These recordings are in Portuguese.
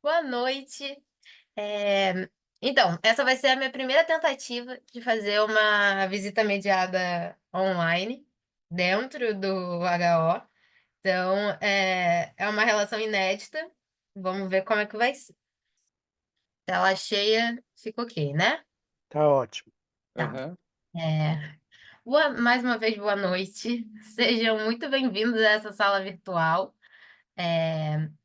Boa noite. Eh, então, essa vai ser a minha primeira tentativa de fazer uma visita mediada online dentro do HO. Então, é uma relação inédita. Vamos ver como é que vai ser. Tela cheia, fica ok, né? Tá ótimo. Tá. Aham. Mais uma vez, boa noite. Sejam muito bem-vindos a essa sala virtual.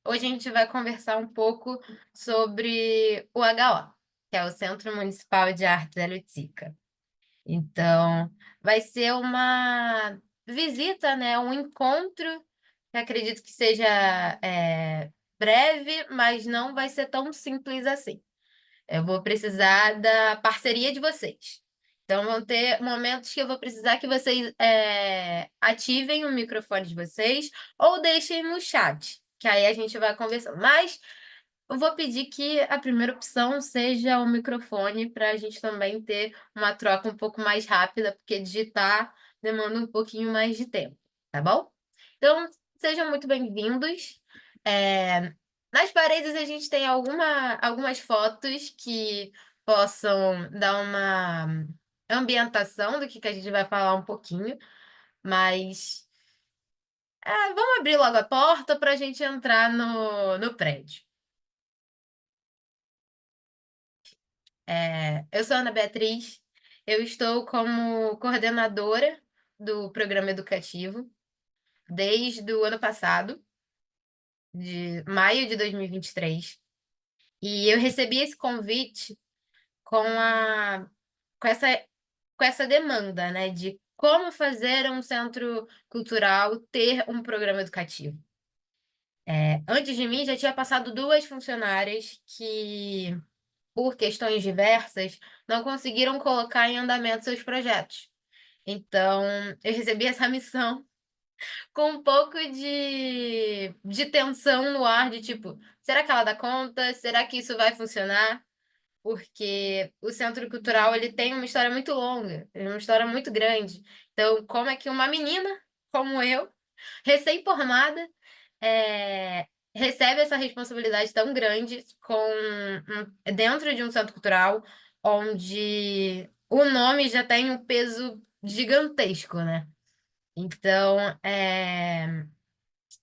Hoje a gente vai conversar um pouco sobre o HO, que é o Centro Municipal de Artes Eleutica. Então, vai ser uma visita, né, um encontro, que acredito que seja breve, mas não vai ser tão simples assim. Eu vou precisar da parceria de vocês. Então, vão ter momentos que eu vou precisar que vocês ativem o microfone de vocês ou deixem no chat, que aí a gente vai conversando. Mas eu vou pedir que a primeira opção seja o microfone, para a gente também ter uma troca um pouco mais rápida, porque digitar demanda um pouquinho mais de tempo, tá bom? Então, sejam muito bem-vindos. É, Nas paredes a gente tem algumas fotos que possam dar uma ambientação do que a gente vai falar um pouquinho, mas vamos abrir logo a porta para a gente entrar no prédio. Eu sou Ana Beatriz, eu estou como coordenadora do programa educativo desde o ano passado, de maio de 2023, e eu recebi esse convite com a com essa com essa demanda, né, de como fazer um centro cultural ter um programa educativo. Antes de mim já tinha passado 2 funcionárias que, por questões diversas, não conseguiram colocar em andamento seus projetos. Então, eu recebi essa missão com um pouco de tensão no ar, de tipo: "Será que ela dá conta? Será que isso vai funcionar?". Porque o centro cultural, ele tem uma história muito longa, é uma história muito grande. Então, como é que uma menina como eu, recém-formada, recebe essa responsabilidade tão grande dentro de um centro cultural, onde o nome já tem um peso gigantesco, né. Então,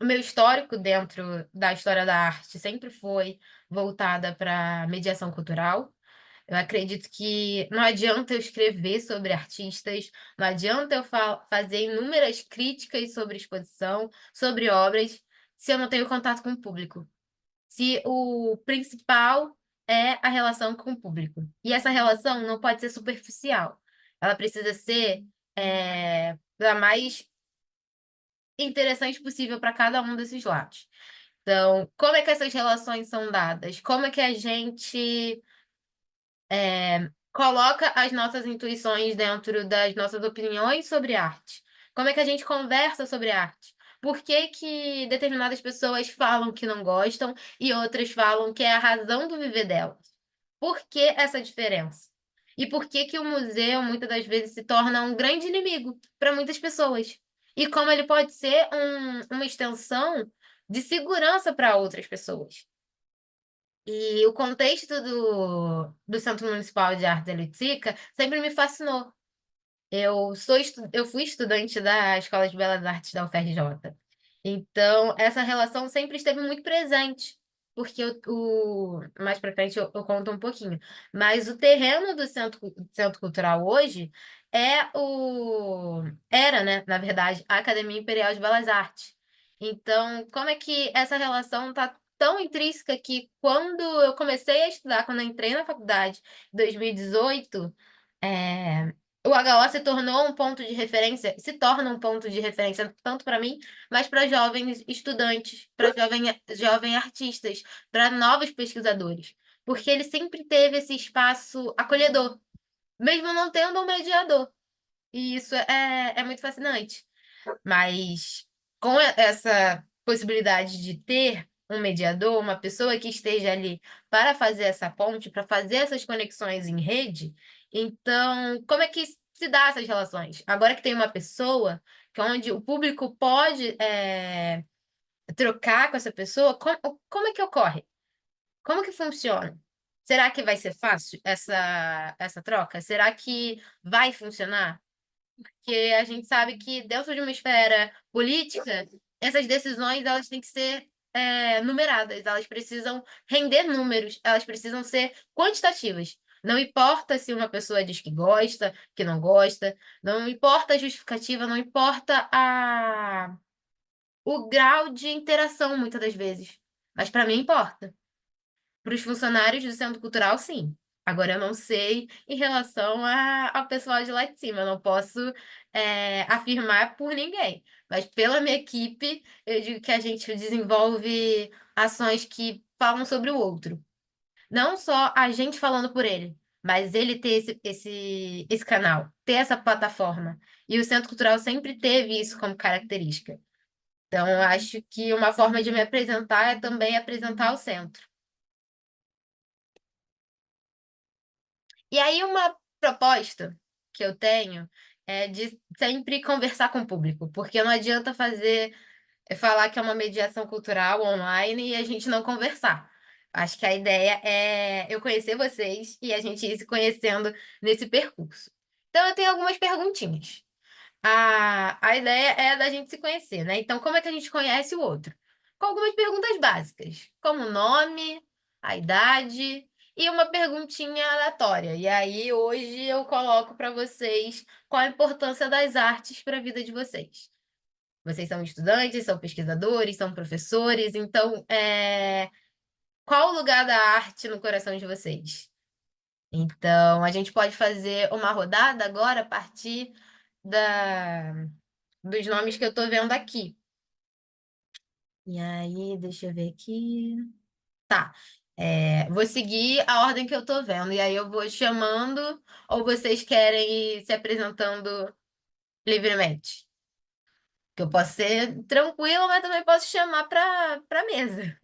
o meu histórico dentro da história da arte sempre foi voltada pra mediação cultural. Eu acredito que não adianta eu escrever sobre artistas, não adianta eu fazer inúmeras críticas sobre exposição, sobre obras, se eu não tenho contato com o público. Se o principal é a relação com o público. E essa relação não pode ser superficial. Ela precisa ser, da mais interessante possível para cada um desses lados. Então, como é que essas relações são dadas? Como é que a gente coloca as nossas intuições dentro das nossas opiniões sobre arte? Como é que a gente conversa sobre arte? Por que que determinadas pessoas falam que não gostam e outras falam que é a razão do viver delas? Por que essa diferença? E por que que o museu muitas das vezes se torna um grande inimigo para muitas pessoas? E como ele pode ser uma extensão de segurança para outras pessoas? E o contexto do Centro Municipal de Arte da Litsika sempre me fascinou. Eu fui estudante da Escola de Belas Artes da UFRJ, então essa relação sempre esteve muito presente, porque o mais para frente eu conto um pouquinho, mas o terreno do centro cultural hoje era, né, na verdade, a Academia Imperial de Belas Artes. Então, como é que essa relação está tão intrínseca que quando eu comecei a estudar, quando eu entrei na faculdade em 2018, eh o HO se torna um ponto de referência tanto para mim, mas para jovens estudantes, para jovem artistas, para novos pesquisadores, porque ele sempre teve esse espaço acolhedor, mesmo não tendo um mediador, e isso é muito fascinante. Mas com essa possibilidade de ter um mediador, uma pessoa que esteja ali para fazer essa ponte, para fazer essas conexões em rede, então como é que se dá essas relações? Agora que tem uma pessoa, que é onde o público pode, trocar com essa pessoa, como é que ocorre? Como que funciona? Será que vai ser fácil essa troca? Será que vai funcionar? Porque a gente sabe que dentro de uma esfera política, essas decisões elas têm que ser numeradas, elas precisam render números, elas precisam ser quantitativas. Não importa se uma pessoa diz que gosta, que não gosta, não importa a justificativa, não importa o grau de interação, muitas das vezes. Mas para mim importa. Para os funcionários do Centro Cultural, sim. Agora, eu não sei em relação ao pessoal de lá de cima. Eu não posso afirmar por ninguém. Mas pela minha equipe, eu digo que a gente desenvolve ações que falam sobre o outro. Não só a gente falando por ele, mas ele ter esse canal, ter essa plataforma. E o Centro Cultural sempre teve isso como característica. Então, eu acho que uma forma de me apresentar é também apresentar o centro. E aí, uma proposta que eu tenho é de sempre conversar com o público, porque não adianta falar que é uma mediação cultural online e a gente não conversar. Acho que a ideia é eu conhecer vocês e a gente ir se conhecendo nesse percurso. Então, eu tenho algumas perguntinhas. A ideia é da gente se conhecer, né? Então, como é que a gente conhece o outro? Com algumas perguntas básicas, como o nome, a idade e uma perguntinha aleatória. E aí, hoje eu coloco para vocês qual a importância das artes para a vida de vocês. Vocês são estudantes, são pesquisadores, são professores, então, qual o lugar da arte no coração de vocês? Então, a gente pode fazer uma rodada agora a partir da dos nomes que eu tô vendo aqui. E aí, deixa eu ver aqui. Tá. Vou seguir a ordem que eu tô vendo. E aí eu vou chamando, ou vocês querem ir se apresentando livremente? Que eu posso ser tranquila, mas também posso chamar pra mesa.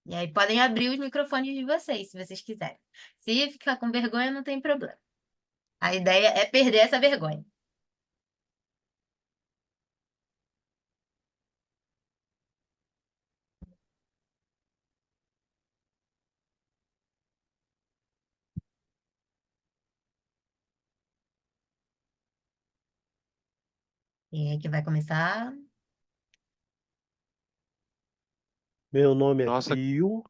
E aí podem abrir os microfones de vocês, se vocês quiserem. Se ficar com vergonha, não tem problema. A ideia é perder essa vergonha. E aí que vai começar. Meu nome é Nossa, Pio,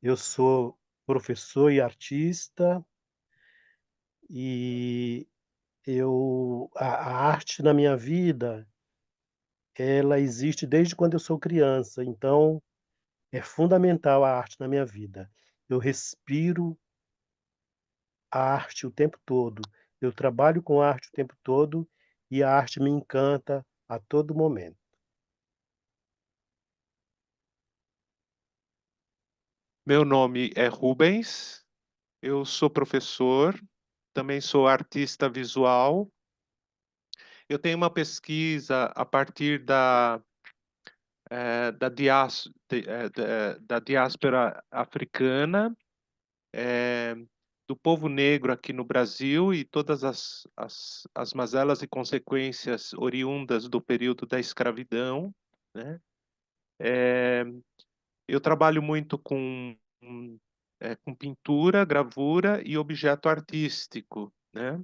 eu sou professor e artista e a arte na minha vida, ela existe desde quando eu sou criança, então é fundamental a arte na minha vida. Eu respiro a arte o tempo todo, eu trabalho com arte o tempo todo e a arte me encanta a todo momento. meu nome é Rubens, eu sou professor, também sou artista visual. Eu tenho uma pesquisa a partir da diáspora africana, eh, do povo negro aqui no Brasil e todas as mazelas e consequências oriundas do período da escravidão, né? Eh, Eu trabalho muito com pintura, gravura e objeto artístico, né?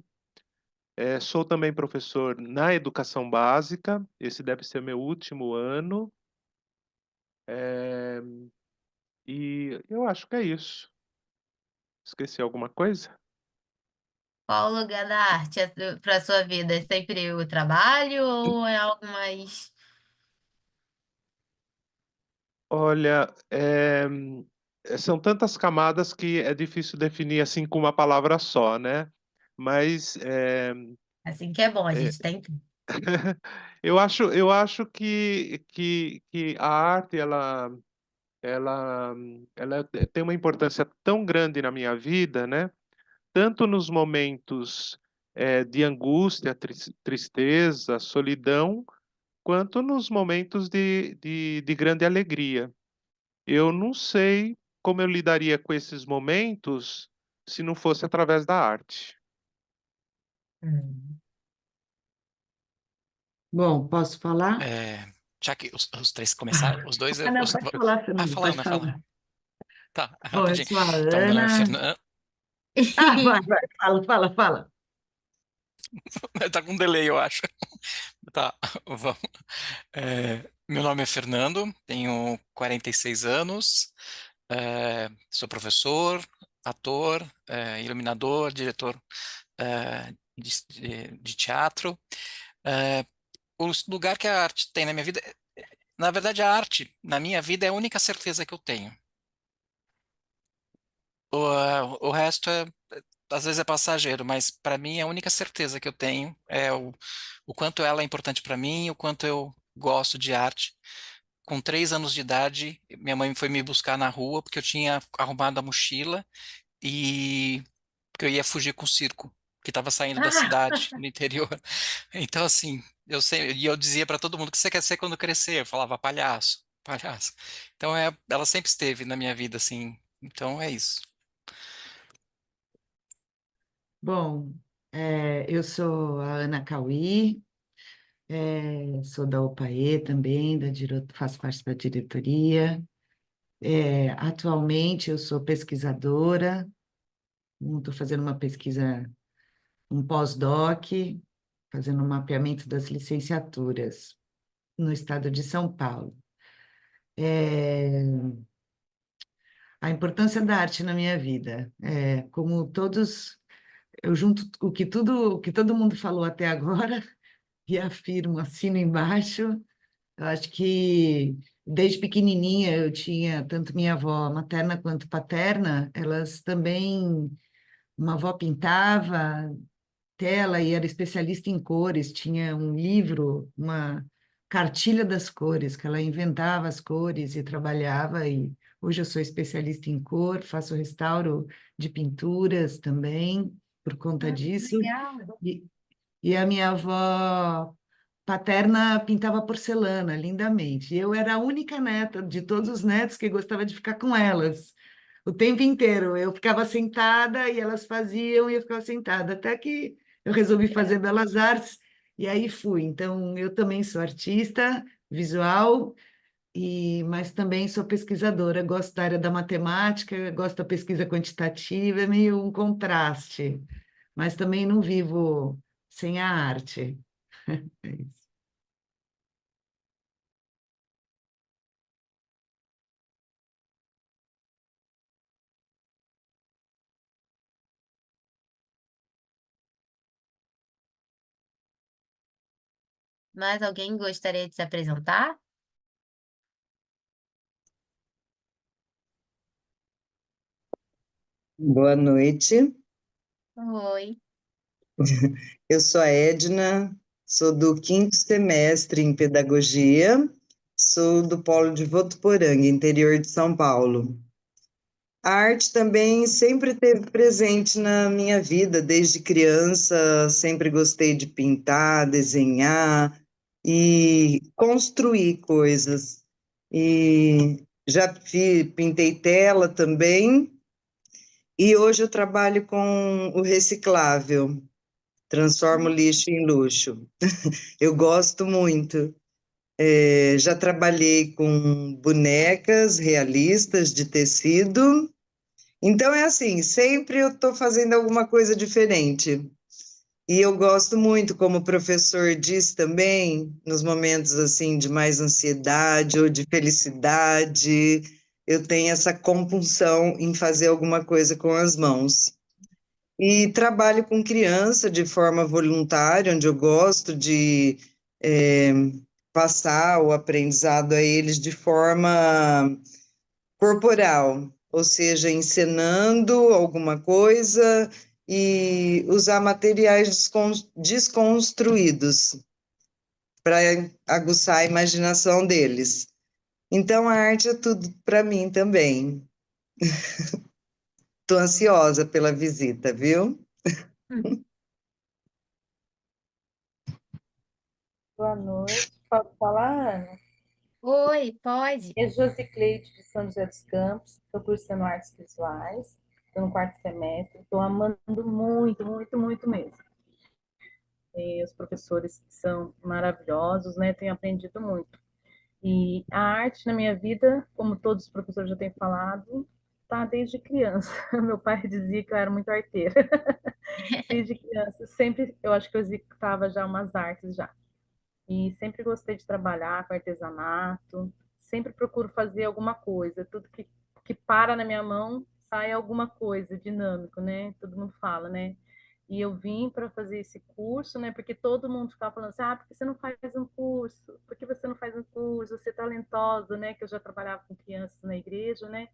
Sou também professor na educação básica, esse deve ser meu último ano, é, e eu acho que é isso. Esqueci alguma coisa? Qual o lugar da arte para sua vida? É sempre o trabalho ou é algo mais Olha, são tantas camadas que é difícil definir assim com uma palavra só, né? Mas assim que é bom, a é, gente tem tudo. eu acho que a arte ela tem uma importância tão grande na minha vida, né? Tanto nos momentos de angústia, tristeza, solidão, quanto nos momentos de grande alegria. Eu não sei como eu lidaria com esses momentos se não fosse através da arte. Hum. Bom, posso falar? Já que os três começaram, os dois, Ah, não, pode falar, Fernando, fala, pode Ana, fala. falar. Tá, Bom, eu rapidinho. sou a Então, meu nome é Ana. Fernando. Vai, fala. Tá com delay, eu acho. Tá, vamos. Meu nome é Fernando, tenho 46 anos, sou professor, ator, iluminador, diretor de teatro. É, o lugar que a arte tem na minha vida, na verdade, a arte na minha vida é a única certeza que eu tenho. O resto às vezes é passageiro, mas para mim a única certeza que eu tenho é o quanto ela é importante para mim, o quanto eu gosto de arte. Com 3 anos de idade, minha mãe foi me buscar na rua porque eu tinha arrumado a mochila e porque eu ia fugir com o circo, que estava saindo da cidade, no interior. Então, assim, eu dizia para todo mundo: o que você quer ser quando crescer? Eu falava palhaço, palhaço. Então, ela sempre esteve na minha vida, assim. Então, é isso. Bom, eu sou a Ana Cauí, sou da OPAE também, faço parte da diretoria. Atualmente eu sou pesquisadora, estou fazendo uma pesquisa, um pós-doc, fazendo um mapeamento das licenciaturas no estado de São Paulo. A importância da arte na minha vida, como todos, eu junto o que todo mundo falou até agora e afirmo, assino embaixo. Eu acho que desde pequenininha eu tinha tanto minha avó materna quanto paterna, elas também, uma avó pintava tela e era especialista em cores, tinha um livro, uma cartilha das cores, que ela inventava as cores e trabalhava, e hoje eu sou especialista em cor, faço restauro de pinturas também, por conta disso. Legal. E, e a minha avó paterna pintava porcelana lindamente. E eu era a única neta de todos os netos que gostava de ficar com elas o tempo inteiro. Eu ficava sentada e elas faziam e eu ficava sentada, até que eu resolvi fazer belas artes e aí fui. Então, eu também sou artista visual mas também sou pesquisadora. Gosto da área da matemática, gosto da pesquisa quantitativa, é meio um contraste, mas também não vivo sem a arte. É isso. Mais alguém gostaria de se apresentar? Boa noite, Oi. eu sou a Edna, sou do quinto semestre em Pedagogia, sou do Polo de Votuporanga, interior de São Paulo. A arte também sempre esteve presente na minha vida, desde criança, sempre gostei de pintar, desenhar e construir coisas. E já pintei tela também, e hoje eu trabalho com o reciclável. Transformo lixo em luxo. Eu gosto muito. Já trabalhei com bonecas realistas de tecido. Então é assim, sempre eu estou fazendo alguma coisa diferente. E eu gosto muito, como o professor disse também, nos momentos assim de mais ansiedade ou de felicidade, eu tenho essa compulsão em fazer alguma coisa com as mãos. E trabalho com criança de forma voluntária, onde eu gosto de passar o aprendizado a eles de forma corporal, ou seja, ensinando alguma coisa e usar materiais desconstruídos para aguçar a imaginação deles. Então, a arte é tudo para mim também. Estou ansiosa pela visita, viu? Boa noite. Posso falar, Ana? Oi, pode. É Josicleide de São José dos Campos, estou cursando artes visuais, estou no quarto semestre, estou amando muito, muito, muito mesmo. os professores que são maravilhosos, né? Tenho aprendido muito. E a arte na minha vida, como todos os professores já têm falado, tá desde criança. Meu pai dizia que eu era muito arteira. Desde criança, sempre, eu acho que eu executava já umas artes já. E sempre gostei de trabalhar com artesanato, sempre procuro fazer alguma coisa. Tudo que para na minha mão sai alguma coisa dinâmico, né? Todo mundo fala, né? E eu vim para fazer esse curso, né? Porque todo mundo ficava falando assim: ah, por que você não faz um curso? Por que você não faz um curso? Você é talentosa, né? Que eu já trabalhava com crianças na igreja, né?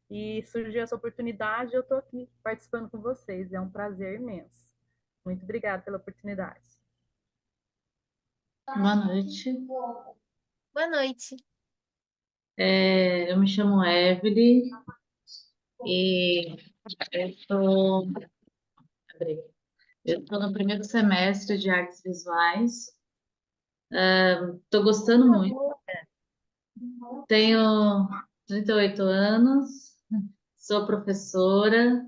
E surgiu essa oportunidade e eu estou aqui participando com vocês. É um prazer imenso. Muito obrigada pela oportunidade. Boa noite. Boa noite. Eu me chamo Evelyn e eu estou no primeiro semestre de artes visuais. Estou gostando muito. Tenho 38 anos, sou professora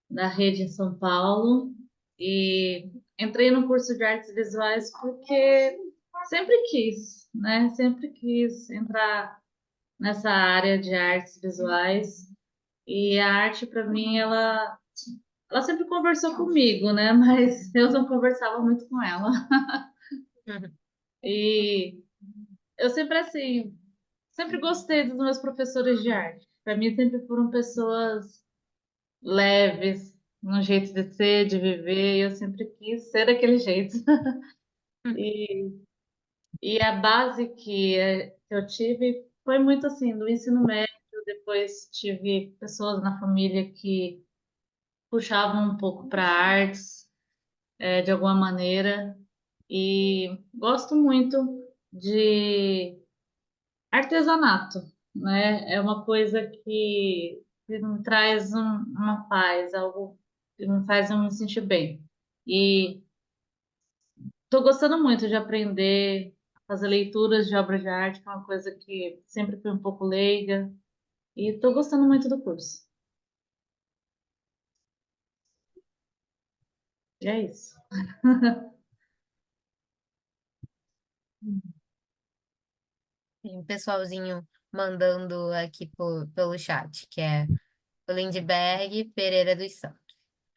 da rede em São Paulo e entrei no curso de artes visuais porque sempre quis, né? Sempre quis entrar nessa área de artes visuais. E a arte, para mim, ela sempre conversou comigo, né? Mas eu não conversava muito com ela. Uhum. E eu sempre, assim, sempre gostei dos meus professores de arte. Para mim, sempre foram pessoas leves, no jeito de ser, de viver, e eu sempre quis ser daquele jeito. E, e a base que eu tive foi muito assim, do ensino médio, depois tive pessoas na família que puxavam um pouco para artes, de alguma maneira, e gosto muito de artesanato, né? É uma coisa que me traz uma paz, algo que me faz eu me sentir bem. E estou gostando muito de aprender a fazer leituras de obras de arte, que é uma coisa que sempre fui um pouco leiga, e estou gostando muito do curso. E é isso. Tem um pessoalzinho mandando aqui pelo chat, que é o Lindbergh Pereira dos Santos.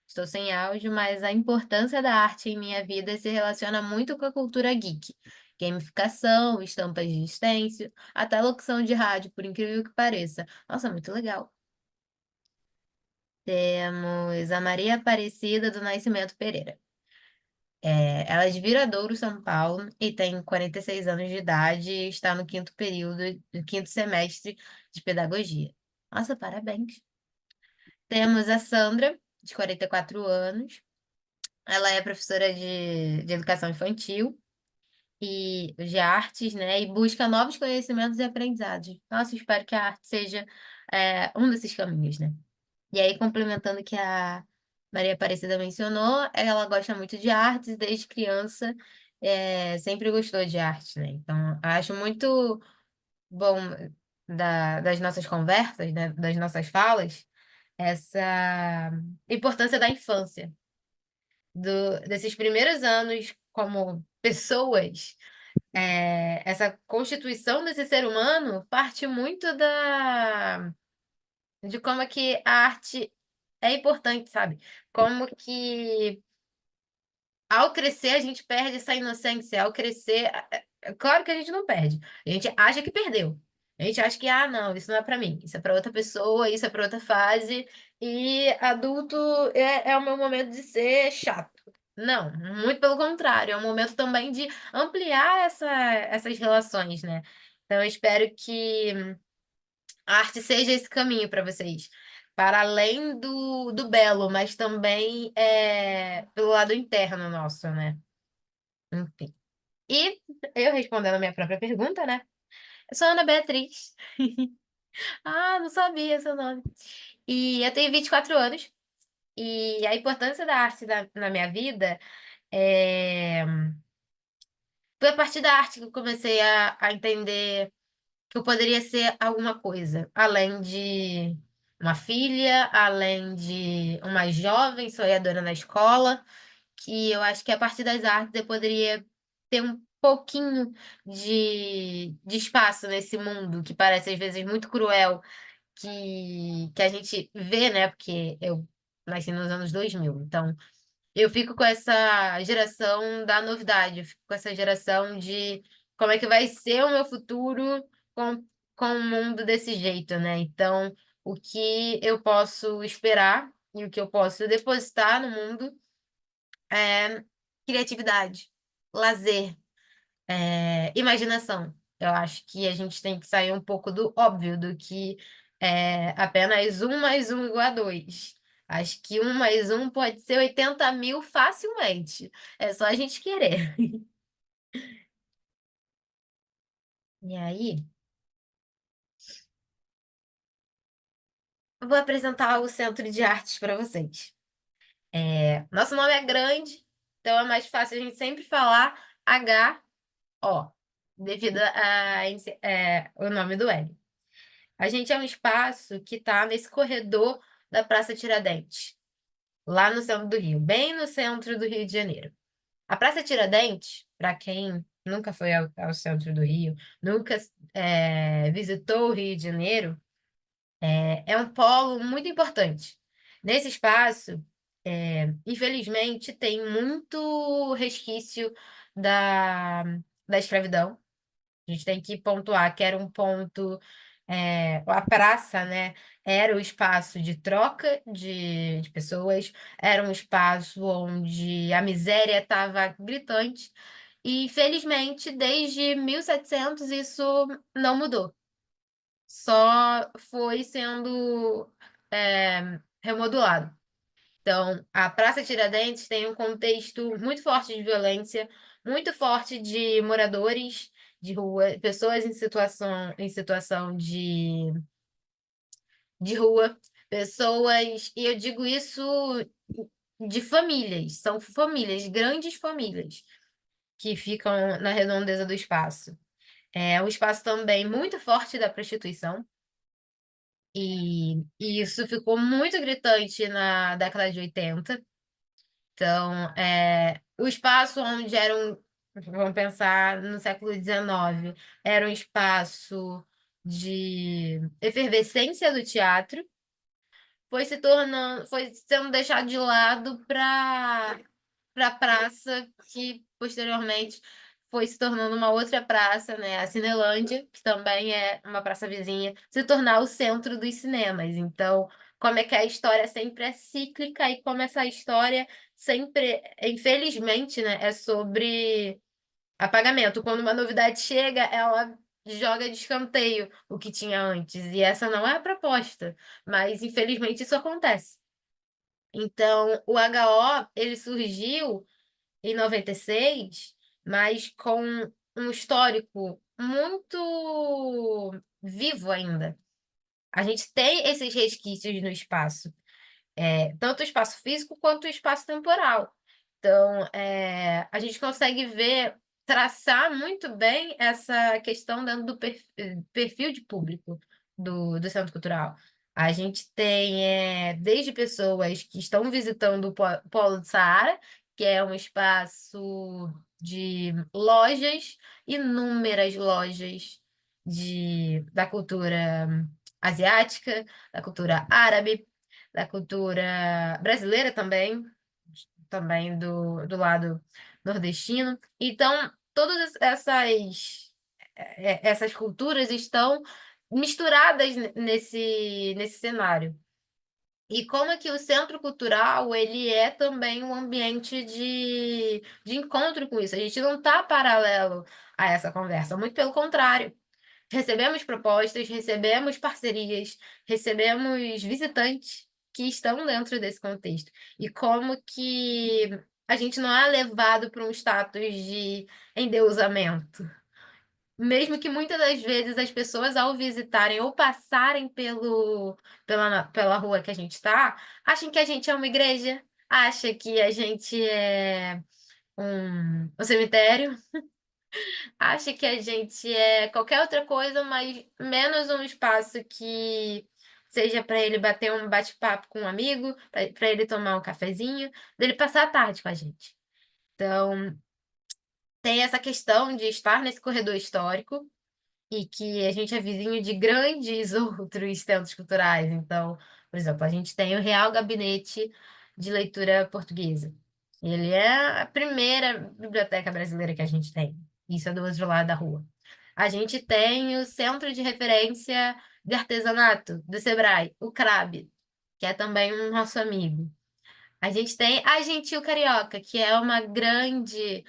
Estou sem áudio, mas a importância da arte em minha vida se relaciona muito com a cultura geek. Gamificação, estampas de stencil, até locução de rádio, por incrível que pareça. Nossa, muito legal. Temos a Maria Aparecida do Nascimento Pereira. Ela é de Viradouro, São Paulo, e tem 46 anos de idade e está no quinto período, no quinto semestre de pedagogia. Nossa, parabéns. Temos a Sandra, de 44 anos. Ela é professora de educação infantil e de artes, né? E busca novos conhecimentos e aprendizados. Nossa, espero que a arte seja um desses caminhos, né? E aí, complementando o que a Maria Aparecida mencionou, ela gosta muito de artes e desde criança sempre gostou de arte, né? Então, acho muito bom das nossas conversas, né? Das nossas falas, essa importância da infância, desses primeiros anos como pessoas. Essa constituição desse ser humano parte muito de como é que a arte é importante, sabe? Como que ao crescer a gente perde essa inocência, ao crescer, claro que a gente não perde. A gente acha que perdeu. A gente acha que, ah, não, isso não é pra mim, isso é pra outra pessoa, isso é pra outra fase, e adulto é o meu momento de ser chato. Não, muito pelo contrário, é um momento também de ampliar essas relações, né? Então, eu espero que a arte seja esse caminho para vocês. Para além do belo, mas também pelo lado interno nosso, né? Enfim. E eu respondendo a minha própria pergunta, né? Eu sou Ana Beatriz. Ah, não sabia seu nome. E eu tenho 24 anos. E a importância da arte na minha vida é... foi a partir da arte que eu comecei a entender que eu poderia ser alguma coisa, além de uma filha, além de uma jovem sonhadora na escola, que eu acho que a partir das artes eu poderia ter um pouquinho de espaço nesse mundo que parece às vezes muito cruel, que a gente vê, né? Porque eu nasci nos anos 2000, então eu fico com essa geração da novidade, eu fico com essa geração de como é que vai ser o meu futuro com, com um mundo desse jeito, né? Então, o que eu posso esperar e o que eu posso depositar no mundo é criatividade, lazer, imaginação. Eu acho que a gente tem que sair um pouco do óbvio, do que é apenas 1 mais 1 igual a 2. Acho que 1 mais 1 pode ser 80.000 facilmente. É só a gente querer. E aí, eu vou apresentar o Centro de Artes para vocês. Nosso nome é grande, então é mais fácil a gente sempre falar HO, devido o nome do L. A gente é um espaço que está nesse corredor da Praça Tiradentes, lá no centro do Rio, bem no centro do Rio de Janeiro. A Praça Tiradentes, para quem nunca foi ao centro do Rio, nunca visitou o Rio de Janeiro, é um polo muito importante. Nesse espaço, infelizmente, tem muito resquício da, da escravidão. A gente tem que pontuar que era um ponto, a praça, né, era o espaço de troca de pessoas, era um espaço onde a miséria estava gritante, e infelizmente, desde 1700 isso não mudou, só foi sendo remodulado. Então, a Praça Tiradentes tem um contexto muito forte de violência, muito forte de moradores de rua, pessoas em situação de rua, pessoas, e eu digo isso de famílias, são famílias, grandes famílias, que ficam na redondeza do espaço. É um espaço também muito forte da prostituição, e isso ficou muito gritante na década de 80. Então, o espaço onde vamos pensar no século XIX, era um espaço de efervescência do teatro, foi sendo deixado de lado para a praça, que posteriormente foi se tornando uma outra praça, né, a Cinelândia, que também é uma praça vizinha, se tornar o centro dos cinemas. Então, como é que a história sempre é cíclica e como essa história sempre, infelizmente, né, é sobre apagamento. Quando uma novidade chega, ela joga de escanteio o que tinha antes, e essa não é a proposta, mas infelizmente isso acontece. Então, o HO, ele surgiu em 96, mas com um histórico muito vivo ainda. A gente tem esses resquícios no espaço, tanto o espaço físico quanto o espaço temporal. Então, a gente consegue traçar muito bem essa questão dentro do perfil de público do Centro Cultural. A gente tem desde pessoas que estão visitando o Polo do Saara, que é um espaço de lojas, inúmeras lojas da cultura asiática, da cultura árabe, da cultura brasileira também do lado nordestino. Então, todas essas culturas estão misturadas nesse cenário. E como é que o centro cultural, ele é também um ambiente de encontro com isso. A gente não está paralelo a essa conversa, muito pelo contrário. Recebemos propostas, recebemos parcerias, recebemos visitantes que estão dentro desse contexto. E como que a gente não é levado para um status de endeusamento. Mesmo que muitas das vezes as pessoas, ao visitarem ou passarem pela rua que a gente está, achem que a gente é uma igreja, acham que a gente é um cemitério, acha que a gente é qualquer outra coisa, mas menos um espaço que seja para ele bater um bate-papo com um amigo, para ele tomar um cafezinho, dele passar a tarde com a gente. Então, tem essa questão de estar nesse corredor histórico e que a gente é vizinho de grandes outros centros culturais. Então, por exemplo, a gente tem o Real Gabinete de Leitura Portuguesa. Ele é a primeira biblioteca brasileira que a gente tem. Isso é do outro lado da rua. A gente tem o Centro de Referência de Artesanato do Sebrae, o CRAB, que é também um nosso amigo. A gente tem a Gentil Carioca, que é uma grande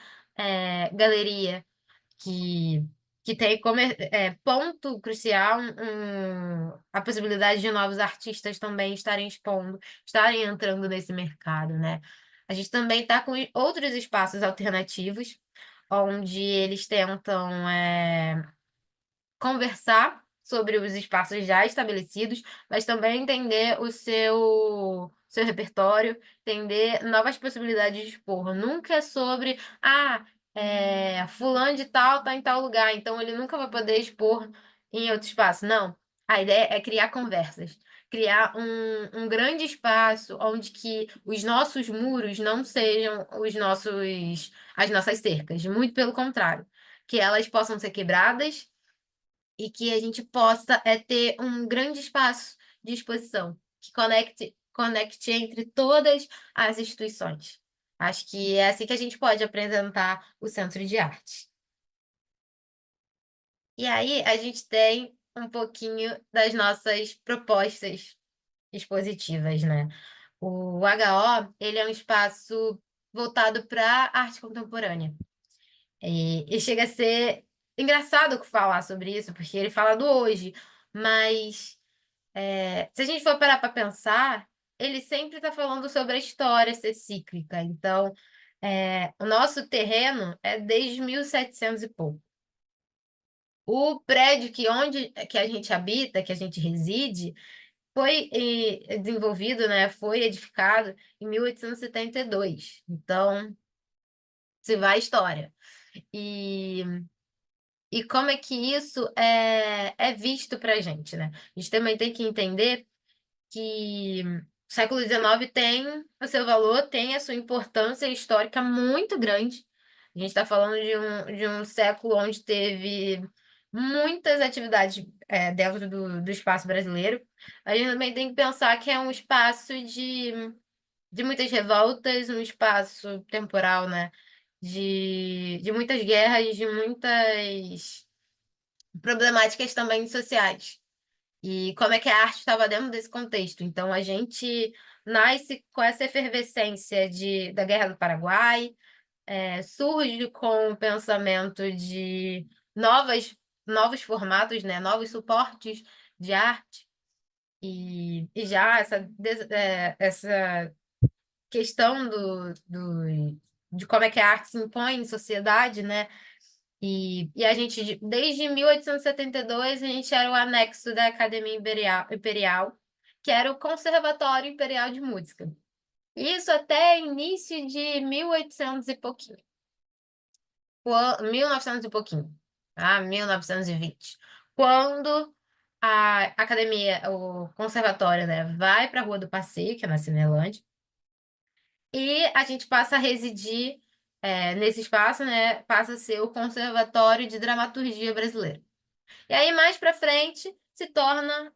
galeria que, que tem como ponto crucial a possibilidade de novos artistas também estarem expondo, estarem entrando nesse mercado, né? A gente também está com outros espaços alternativos, onde eles tentam conversar sobre os espaços já estabelecidos, mas também entender o seu repertório, entender novas possibilidades de expor. Nunca é sobre, fulano de tal está em tal lugar, então ele nunca vai poder expor em outro espaço. Não. A ideia é criar conversas, criar um grande espaço onde que os nossos muros não sejam as nossas cercas, muito pelo contrário, que elas possam ser quebradas e que a gente possa ter um grande espaço de exposição que conecte entre todas as instituições. Acho que é assim que a gente pode apresentar o Centro de Arte. E aí a gente tem um pouquinho das nossas propostas expositivas, né? O HO, ele é um espaço voltado para arte contemporânea. E chega a ser engraçado falar sobre isso, porque ele fala do hoje, mas se a gente for parar para pensar, ele sempre está falando sobre a história ser cíclica. Então, o nosso terreno é desde 1700 e pouco. O prédio que a gente habita, que a gente reside, foi desenvolvido, né? Foi edificado em 1872. Então, se vai a história. E como é que isso é visto para a gente, né? A gente também tem que entender que o século XIX tem o seu valor, tem a sua importância histórica muito grande. A gente está falando de um século onde teve muitas atividades dentro do espaço brasileiro. A gente também tem que pensar que é um espaço de muitas revoltas, um espaço temporal, né? De muitas guerras, de muitas problemáticas também sociais. E como é que a arte estava dentro desse contexto? Então, a gente nasce com essa efervescência da Guerra do Paraguai, surge com o pensamento de novos formatos, né? Novos suportes de arte, e já essa questão de como é que a arte se impõe em sociedade, né? E a gente, desde 1872, a gente era o anexo da Academia Imperial, que era o Conservatório Imperial de Música. Isso até início de 1800 e pouquinho. 1900 e pouquinho. 1920. Quando a academia, o conservatório, né, vai para a Rua do Passeio, que é na Cinelândia, e a gente passa a residir nesse espaço, né? Passa a ser o Conservatório de Dramaturgia Brasileira. E aí, mais para frente, se torna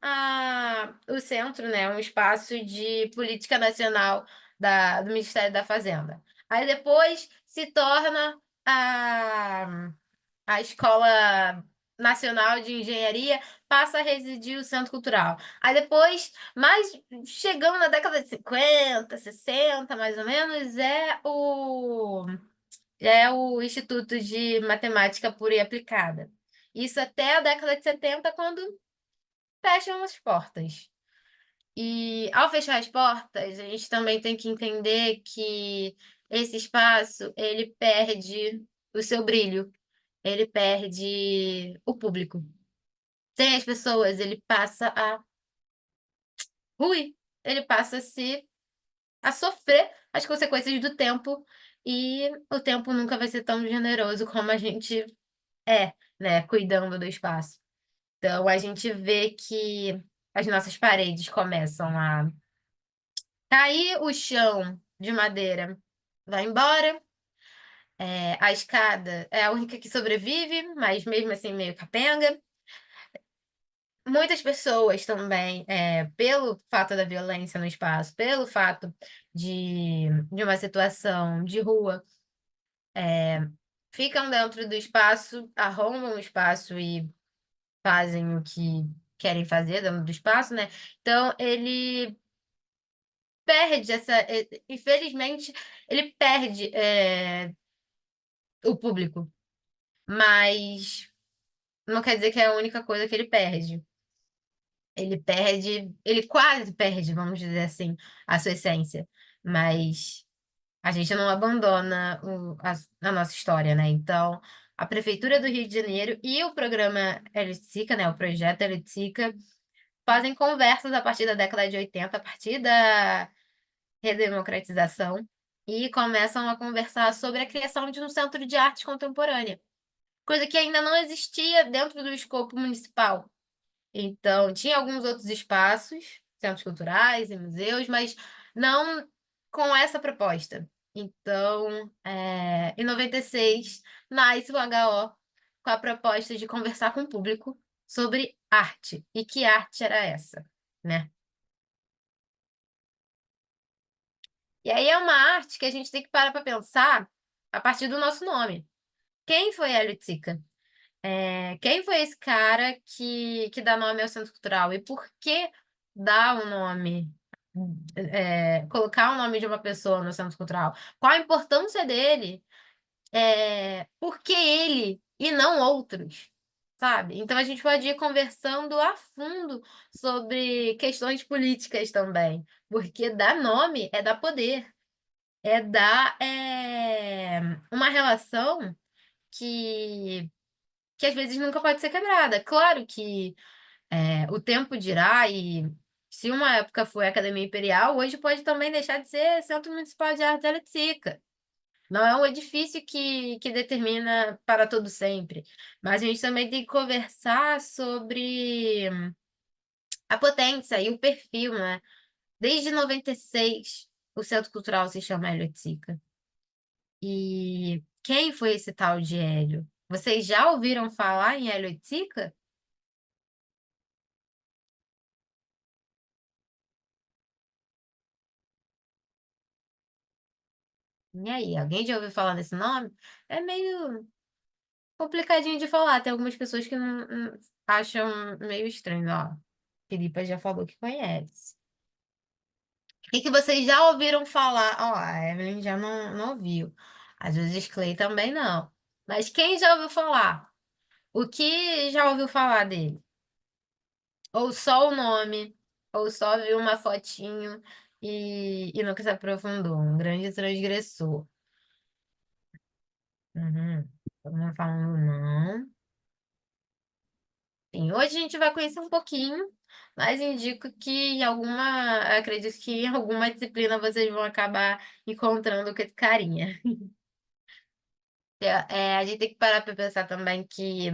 o centro, né? Um espaço de política nacional do Ministério da Fazenda. Aí depois se torna a Escola Nacional de Engenharia, passa a residir o Centro Cultural. Aí depois, mais chegando na década de 50, 60, mais ou menos, é o Instituto de Matemática Pura e Aplicada. Isso até a década de 70, quando fecham as portas. E ao fechar as portas, a gente também tem que entender que esse espaço, ele perde o seu brilho, ele perde o público. Sem as pessoas, ele passa a ruir, ele passa a sofrer as consequências do tempo, e o tempo nunca vai ser tão generoso como a gente né, cuidando do espaço. Então, a gente vê que as nossas paredes começam a cair, o chão de madeira vai embora, A escada é a única que sobrevive, mas mesmo assim meio capenga. Muitas pessoas também, pelo fato da violência no espaço, pelo fato de uma situação de rua, ficam dentro do espaço, arrombam o espaço e fazem o que querem fazer dentro do espaço, né? Então, ele perde infelizmente, ele perde o público, mas não quer dizer que é a única coisa que ele perde. Ele quase perde, vamos dizer assim, a sua essência, mas a gente não abandona a nossa história, né? Então, a Prefeitura do Rio de Janeiro e o programa Elicica, né? O projeto Elicica, fazem conversas a partir da década de 80, a partir da redemocratização, e começam a conversar sobre a criação de um centro de arte contemporânea, coisa que ainda não existia dentro do escopo municipal. Então, tinha alguns outros espaços, centros culturais e museus, mas não com essa proposta. Então, em 96, nasce o HO com a proposta de conversar com o público sobre arte. E que arte era essa, né? E aí é uma arte que a gente tem que parar para pensar a partir do nosso nome. Quem foi Hélio Tsika? Quem foi esse cara que dá nome ao Centro Cultural? E por que dar o nome, colocar o nome de uma pessoa no Centro Cultural? Qual a importância dele? Por que ele e não outros? Sabe? Então a gente pode ir conversando a fundo sobre questões políticas também, porque dar nome é dar poder, é dar uma relação que que às vezes nunca pode ser quebrada. Claro que o tempo dirá, e se uma época foi Academia Imperial, hoje pode também deixar de ser Centro Municipal de Arte Eletricica. Não é um edifício que determina para todo sempre. Mas a gente também tem que conversar sobre a potência e o perfil, né? Desde 96, o Centro Cultural se chama Hélio Oiticica. E quem foi esse tal de Hélio? Vocês já ouviram falar em Hélio Oiticica? E aí, alguém já ouviu falar desse nome? É meio complicadinho de falar. Tem algumas pessoas que não acham meio estranho. Ó, Filipa já falou que conhece. O que vocês já ouviram falar? Ó, a Evelyn já não ouviu. Às vezes Clay também não. Mas quem já ouviu falar? O que já ouviu falar dele? Ou só o nome, ou só viu uma fotinho e nunca se aprofundou. Um grande transgressor. Uhum. Todo mundo falando não. Sim, hoje a gente vai conhecer um pouquinho, mas indico que acredito que em alguma disciplina vocês vão acabar encontrando com esse carinha. A gente tem que parar para pensar também que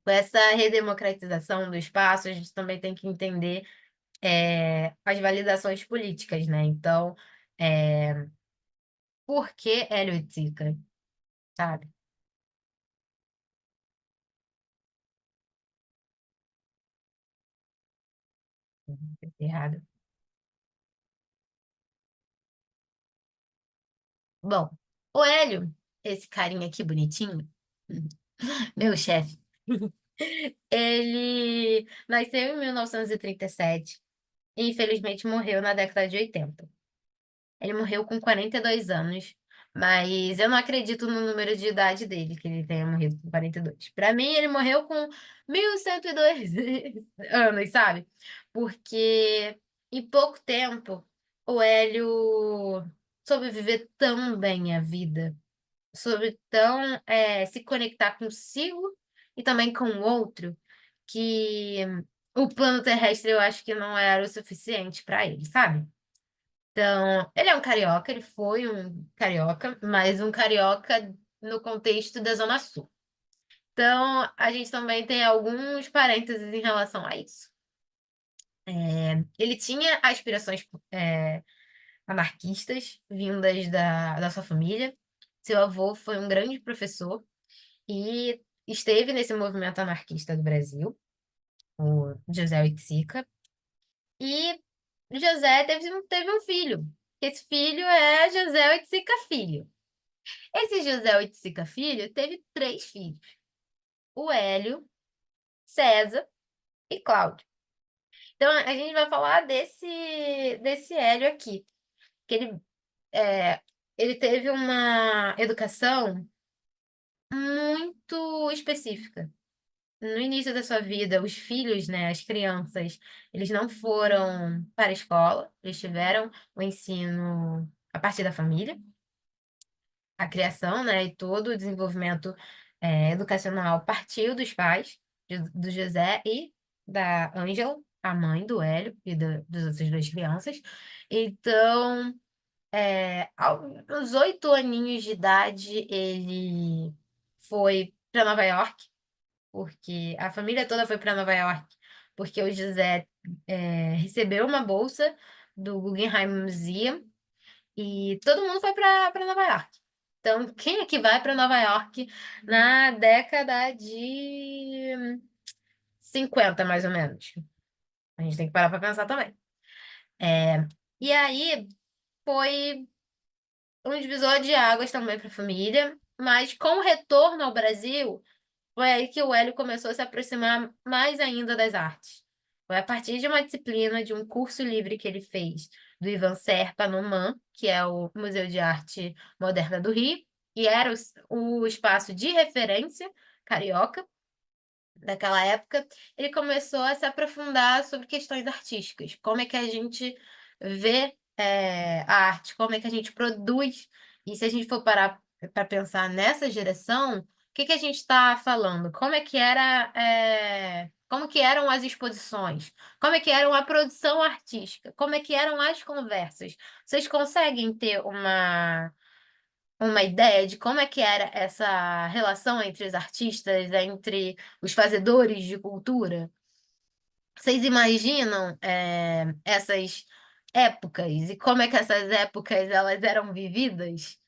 com essa redemocratização do espaço, a gente também tem que entender as validações políticas, né? Então, é, por que Hélio Oiticica, sabe? Errado. Bom, o Hélio, esse carinha aqui bonitinho, meu chefe, ele nasceu em 1937 e infelizmente morreu na década de 80. Ele morreu com 42 anos, mas eu não acredito no número de idade dele, que ele tenha morrido com 42. Para mim, ele morreu com 1102 anos, sabe? Porque em pouco tempo o Hélio soube viver tão bem a vida, sobre se conectar consigo e também com o outro, que o plano terrestre eu acho que não era o suficiente para ele, sabe? Então, ele é um carioca, ele foi um carioca, mas um carioca no contexto da Zona Sul. Então, a gente também tem alguns parênteses em relação a isso. Ele tinha aspirações anarquistas vindas da sua família. Seu avô foi um grande professor e esteve nesse movimento anarquista do Brasil, o José Oiticica. E José teve um filho. Esse filho é José Oiticica Filho. Esse José Oiticica Filho teve 3 filhos: o Hélio, César e Cláudio. Então, a gente vai falar desse Hélio aqui, que ele teve uma educação muito específica. No início da sua vida, os filhos, né, as crianças, eles não foram para a escola, eles tiveram o ensino a partir da família, a criação, né, e todo o desenvolvimento educacional partiu dos pais, do José e da Ângela, a mãe do Hélio e das outras 2 crianças. Então, aos 8 aninhos de idade, ele foi para Nova York, porque a família toda foi para Nova York, porque o José recebeu uma bolsa do Guggenheim Museum e todo mundo foi para Nova York. Então, quem é que vai para Nova York na década de 50, mais ou menos? A gente tem que parar para pensar também. E aí foi um divisor de águas também para a família, mas com o retorno ao Brasil, foi aí que o Hélio começou a se aproximar mais ainda das artes. Foi a partir de uma disciplina, de um curso livre que ele fez do Ivan Serpa no MAM, que é o Museu de Arte Moderna do Rio, e era o espaço de referência carioca daquela época. Ele começou a se aprofundar sobre questões artísticas. Como é que a gente vê a arte, como é que a gente produz. E se a gente for parar para pensar nessa direção, o que que a gente está falando? Como que eram as exposições? Como é que era a produção artística? Como é que eram as conversas? Vocês conseguem ter uma ideia de como é que era essa relação entre os artistas, entre os fazedores de cultura? Vocês imaginam essas épocas e como é que essas épocas elas eram vividas?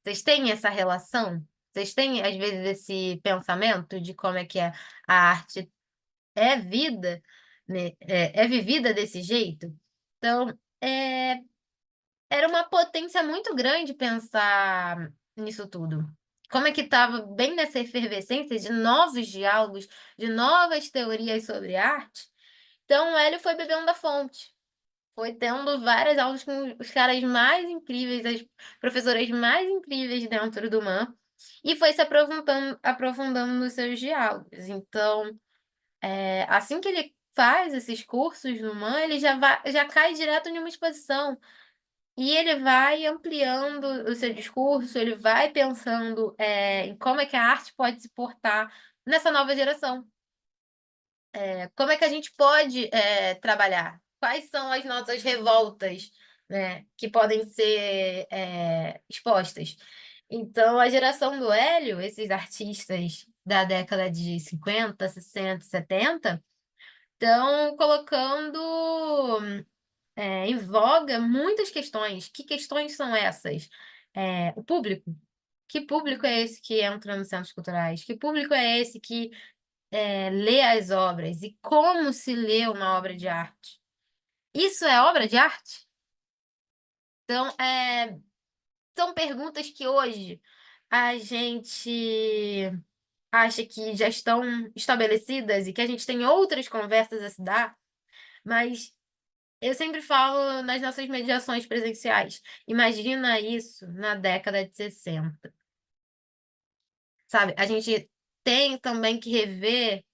Vocês têm essa relação? Vocês têm, às vezes, esse pensamento de como é que a arte é vida, né? É vivida desse jeito? Então, era uma potência muito grande pensar nisso tudo. Como é que estava bem nessa efervescência de novos diálogos, de novas teorias sobre arte? Então, o Hélio foi bebendo da fonte. Foi tendo várias aulas com os caras mais incríveis, as professoras mais incríveis dentro do MAN, e foi se aprofundando nos seus diálogos. Então, assim que ele faz esses cursos no MAN, ele já cai direto em uma exposição. E ele vai ampliando o seu discurso, ele vai pensando em como é que a arte pode se portar nessa nova geração. Como é que a gente pode trabalhar? Quais são as nossas revoltas, né, que podem ser expostas? Então, a geração do Hélio, esses artistas da década de 50, 60, 70, estão colocando em voga muitas questões. Que questões são essas? O público. Que público é esse que entra nos centros culturais? Que público é esse que lê as obras? E como se lê uma obra de arte? Isso é obra de arte? Então, são perguntas que hoje a gente acha que já estão estabelecidas e que a gente tem outras conversas a se dar, mas eu sempre falo nas nossas mediações presenciais. Imagina isso na década de 60. Sabe? A gente tem também que rever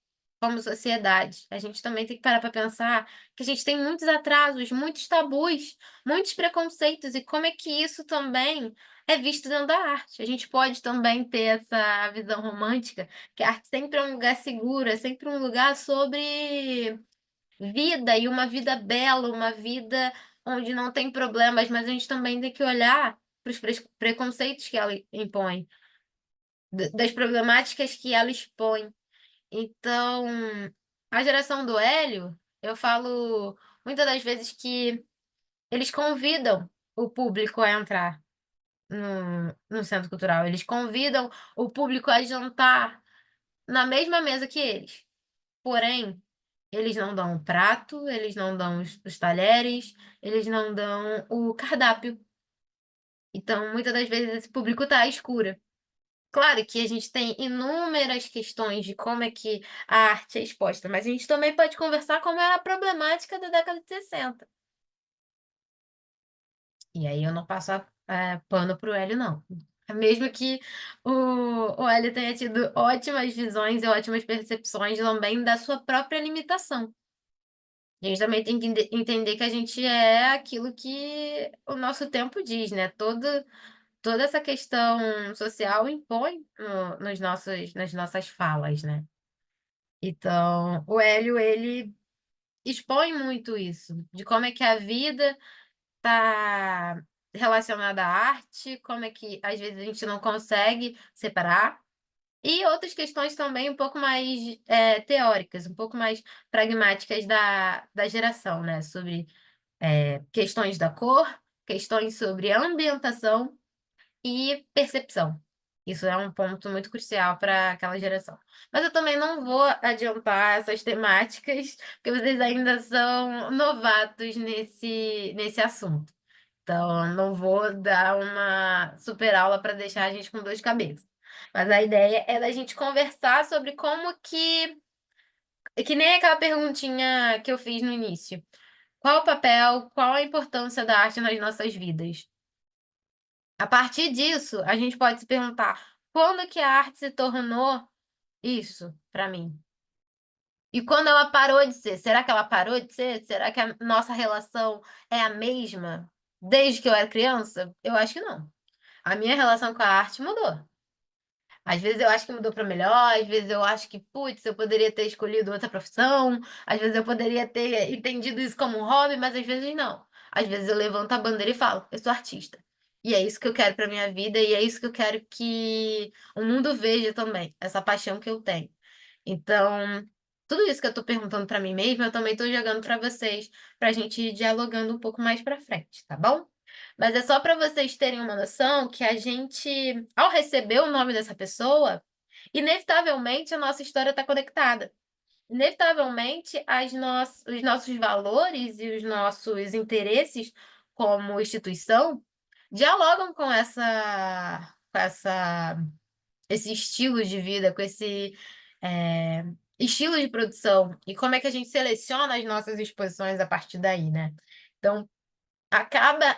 como sociedade. A gente também tem que parar para pensar que a gente tem muitos atrasos, muitos tabus, muitos preconceitos, e como é que isso também é visto dentro da arte. A gente pode também ter essa visão romântica, que a arte sempre é um lugar seguro, é sempre um lugar sobre vida e uma vida bela, uma vida onde não tem problemas, mas a gente também tem que olhar para os preconceitos que ela impõe, das problemáticas que ela expõe. Então, a geração do Hélio, eu falo muitas das vezes que eles convidam o público a entrar. no centro cultural. Eles convidam o público a jantar na mesma mesa que eles. Porém, eles não dão o prato, eles não dão os talheres, eles não dão o cardápio. Então, muitas das vezes, esse público está à escura. Claro que a gente tem inúmeras questões de como é que a arte é exposta, mas a gente também pode conversar como era a problemática da década de 60. E aí eu não passo pano pro Hélio, não. Mesmo que o Hélio tenha tido ótimas visões e ótimas percepções também da sua própria limitação. A gente também tem que entender que a gente é aquilo que o nosso tempo diz, né? Toda essa questão social impõe nas nossas falas, né? Então, o Hélio, ele expõe muito isso, de como é que a vida está relacionada à arte, como é que às vezes a gente não consegue separar, e outras questões também um pouco mais teóricas, um pouco mais pragmáticas da geração, né? Sobre questões da cor, questões sobre ambientação e percepção. Isso é um ponto muito crucial para aquela geração. Mas eu também não vou adiantar essas temáticas, porque vocês ainda são novatos nesse assunto. Então, não vou dar uma super aula para deixar a gente com dor de cabeça. Mas a ideia é da gente conversar sobre como que nem aquela perguntinha que eu fiz no início. Qual o papel, qual a importância da arte nas nossas vidas? A partir disso, a gente pode se perguntar: quando que a arte se tornou isso para mim? E quando ela parou de ser? Será que ela parou de ser? Será que a nossa relação é a mesma desde que eu era criança? Eu acho que não. A minha relação com a arte mudou. Às vezes eu acho que mudou para melhor, às vezes eu acho que, putz, eu poderia ter escolhido outra profissão, às vezes eu poderia ter entendido isso como um hobby, mas às vezes não. Às vezes eu levanto a bandeira e falo, eu sou artista. E é isso que eu quero para minha vida e é isso que eu quero que o mundo veja também, essa paixão que eu tenho. Então, tudo isso que eu tô perguntando para mim mesma, eu também tô jogando para vocês, pra gente ir dialogando um pouco mais para frente, tá bom? Mas é só para vocês terem uma noção que a gente, ao receber o nome dessa pessoa, inevitavelmente a nossa história está conectada. Inevitavelmente os nossos valores e os nossos interesses como instituição dialogam esse estilo de vida, com esse é, estilo de produção e como é que a gente seleciona as nossas exposições a partir daí, né? Então, acaba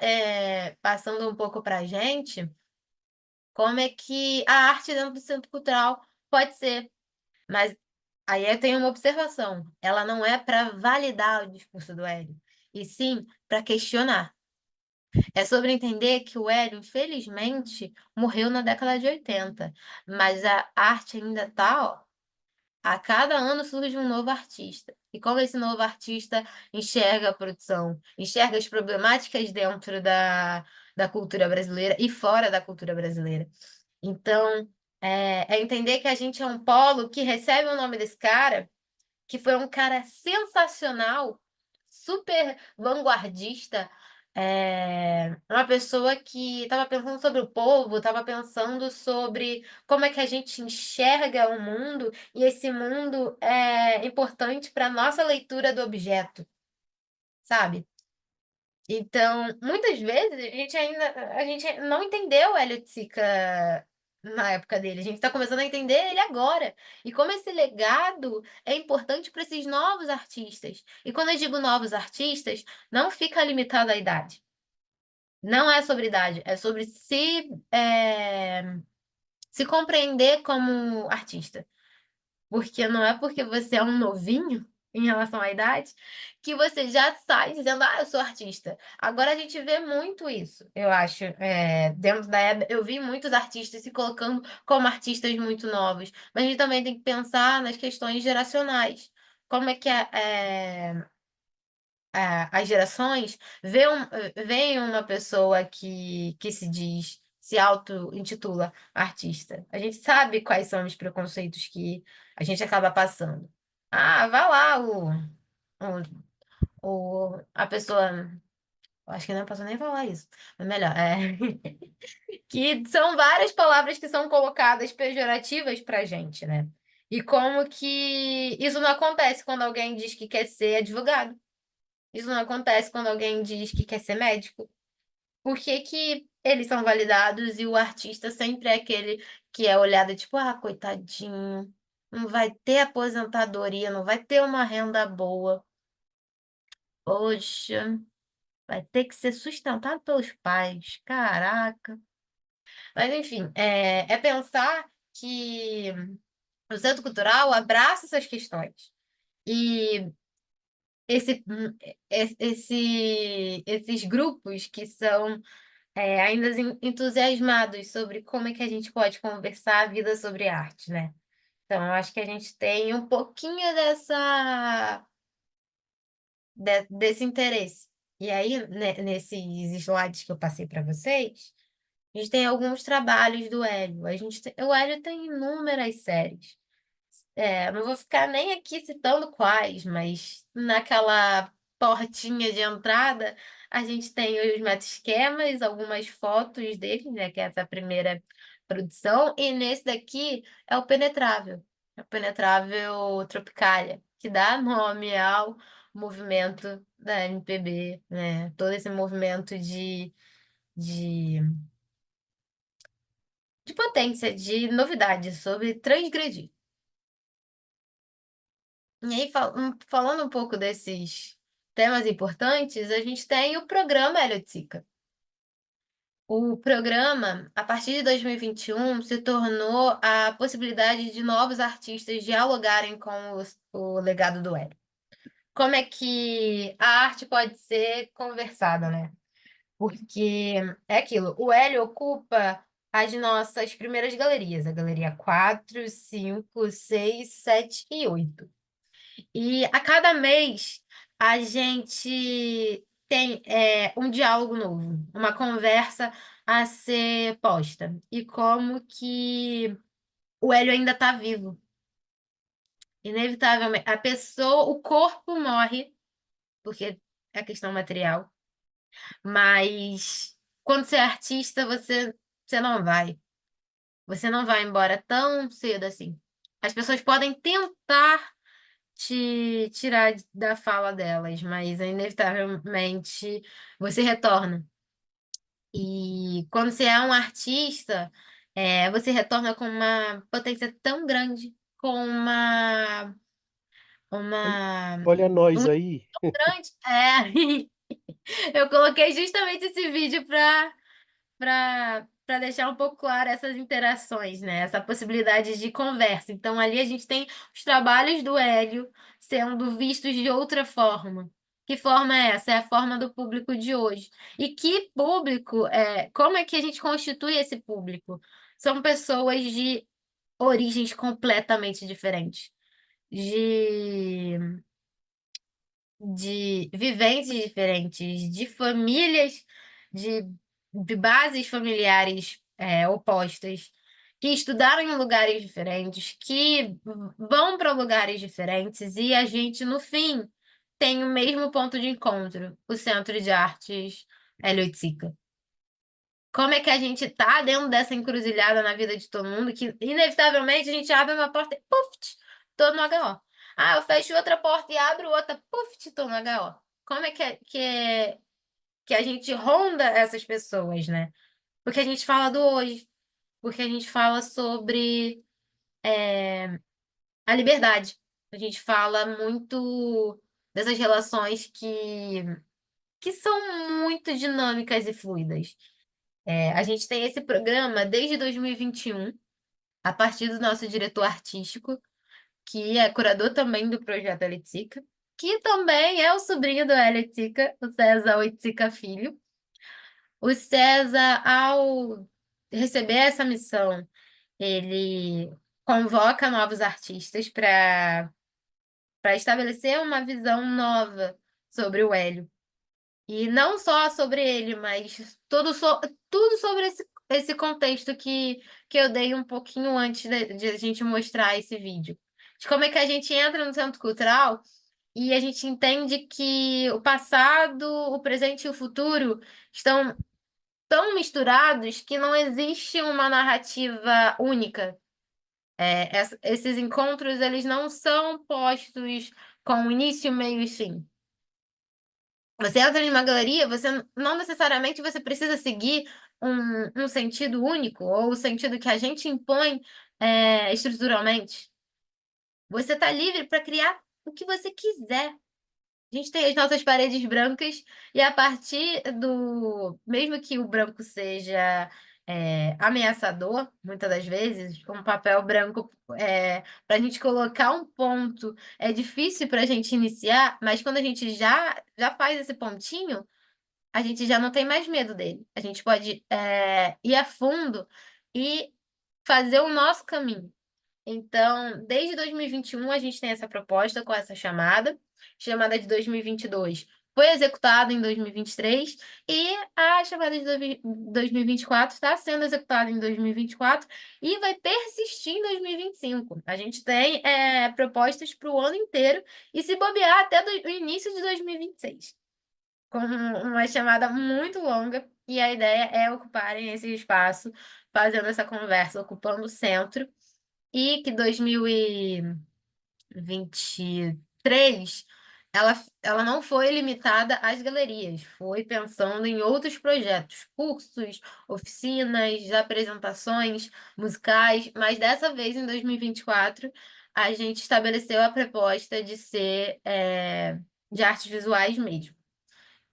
passando um pouco para a gente como é que a arte dentro do centro cultural pode ser. Mas aí eu tenho uma observação: ela não é para validar o discurso do Hélio, e sim para questionar. É sobre entender que o Hélio, infelizmente, morreu na década de 80, mas a arte ainda está, ó. A cada ano surge um novo artista. E como esse novo artista enxerga a produção, enxerga as problemáticas dentro da cultura brasileira e fora da cultura brasileira. Então, é entender que a gente é um polo que recebe o nome desse cara, que foi um cara sensacional, super vanguardista, uma pessoa que estava pensando sobre o povo, estava pensando sobre como é que a gente enxerga o mundo, e esse mundo é importante para a nossa leitura do objeto, sabe? Então, muitas vezes a gente não entendeu o Hélio Sica na época dele. A gente está começando a entender ele agora. E como esse legado é importante para esses novos artistas. E quando eu digo novos artistas, não fica limitado à idade. Não é sobre idade, é sobre se compreender como artista. Porque não é porque você é um novinho em relação à idade que você já sai dizendo, eu sou artista. Agora a gente vê muito isso, eu acho. Dentro da época, eu vi muitos artistas se colocando como artistas muito novos. Mas a gente também tem que pensar nas questões geracionais. Como é que as gerações veem uma pessoa que se auto-intitula artista. A gente sabe quais são os preconceitos que a gente acaba passando. Ah, vai lá a pessoa Acho que não posso nem falar isso, mas melhor. Que são várias palavras que são colocadas pejorativas pra gente, né? E como que isso não acontece quando alguém diz que quer ser advogado. Isso não acontece quando alguém diz que quer ser médico. Por que que eles são validados e o artista sempre é aquele que é olhado tipo, ah, coitadinho, não vai ter aposentadoria, não vai ter uma renda boa. Poxa, vai ter que ser sustentado pelos pais. Caraca. Mas, enfim, é pensar que o Centro Cultural abraça essas questões. E esse, esses grupos que são ainda entusiasmados sobre como é que a gente pode conversar a vida sobre arte, né? Então, eu acho que a gente tem um pouquinho desse interesse. E aí, nesses slides que eu passei para vocês, a gente tem alguns trabalhos do Hélio. O Hélio tem inúmeras séries. Não vou ficar nem aqui citando quais, mas naquela portinha de entrada, a gente tem os meta-esquemas, algumas fotos dele, né, que é essa primeira produção, e nesse daqui é o Penetrável Tropicália, que dá nome ao movimento da MPB, né, todo esse movimento de, de potência, de novidade sobre transgredir. E aí, falando um pouco desses temas importantes, a gente tem o programa Heliotica. O programa, a partir de 2021, se tornou a possibilidade de novos artistas dialogarem com o legado do Hélio. Como é que a arte pode ser conversada, né? Porque é aquilo, o Hélio ocupa as nossas primeiras galerias, a galeria 4, 5, 6, 7 e 8. E a cada mês a gente tem um diálogo novo, uma conversa a ser posta. E como que o Hélio ainda está vivo. Inevitavelmente, a pessoa, o corpo morre, porque é questão material, mas quando você é artista, você não vai. Você não vai embora tão cedo assim. As pessoas podem tentar te tirar da fala delas, mas inevitavelmente você retorna. E quando você é um artista, você retorna com uma potência tão grande, com uma Olha nós um aí. grande. Eu coloquei justamente esse vídeo para deixar um pouco claro essas interações, né? Essa possibilidade de conversa. Então, ali a gente tem os trabalhos do Hélio sendo vistos de outra forma. Que forma é essa? É a forma do público de hoje. E que público como é que a gente constitui esse público? São pessoas de origens completamente diferentes, de vivências diferentes, de famílias, de, de bases familiares opostas, que estudaram em lugares diferentes, que vão para lugares diferentes, e a gente, no fim, tem o mesmo ponto de encontro, o Centro de Artes Hélio Oiticica. Como é que a gente tá dentro dessa encruzilhada na vida de todo mundo, que inevitavelmente a gente abre uma porta e puf, tô no HO. Ah, eu fecho outra porta e abro outra, puf, tô no HO. Como é que a gente ronda essas pessoas, né? Porque a gente fala do hoje, porque a gente fala sobre a liberdade. A gente fala muito dessas relações que são muito dinâmicas e fluidas. A gente tem esse programa desde 2021, a partir do nosso diretor artístico, que é curador também do projeto Elitica, que também é o sobrinho do Elitica, o César Oiticica Filho. O César, ao receber essa missão, ele convoca novos artistas para estabelecer uma visão nova sobre o Hélio. E não só sobre ele, mas tudo sobre esse contexto que eu dei um pouquinho antes de a gente mostrar esse vídeo. De como é que a gente entra no Centro Cultural e a gente entende que o passado, o presente e o futuro estão tão misturados que não existe uma narrativa única. Esses encontros, eles não são postos com início, meio e fim. Você entra em uma galeria, você não necessariamente você precisa seguir um sentido único ou o sentido que a gente impõe estruturalmente. Você está livre para criar o que você quiser. A gente tem as nossas paredes brancas e a partir do, mesmo que o branco seja ameaçador, muitas das vezes, um papel branco para a gente colocar um ponto é difícil para a gente iniciar, mas quando a gente já faz esse pontinho, a gente já não tem mais medo dele. A gente pode ir a fundo e fazer o nosso caminho. Então, desde 2021, a gente tem essa proposta com essa chamada de 2022 foi executada em 2023 e a chamada de 2024 está sendo executada em 2024 e vai persistir em 2025. A gente tem propostas para o ano inteiro e se bobear até o início de 2026, com uma chamada muito longa e a ideia é ocuparem esse espaço, fazendo essa conversa, ocupando o centro e que 2023 ela não foi limitada às galerias, foi pensando em outros projetos, cursos, oficinas, apresentações musicais, mas dessa vez, em 2024, a gente estabeleceu a proposta de ser de artes visuais mesmo.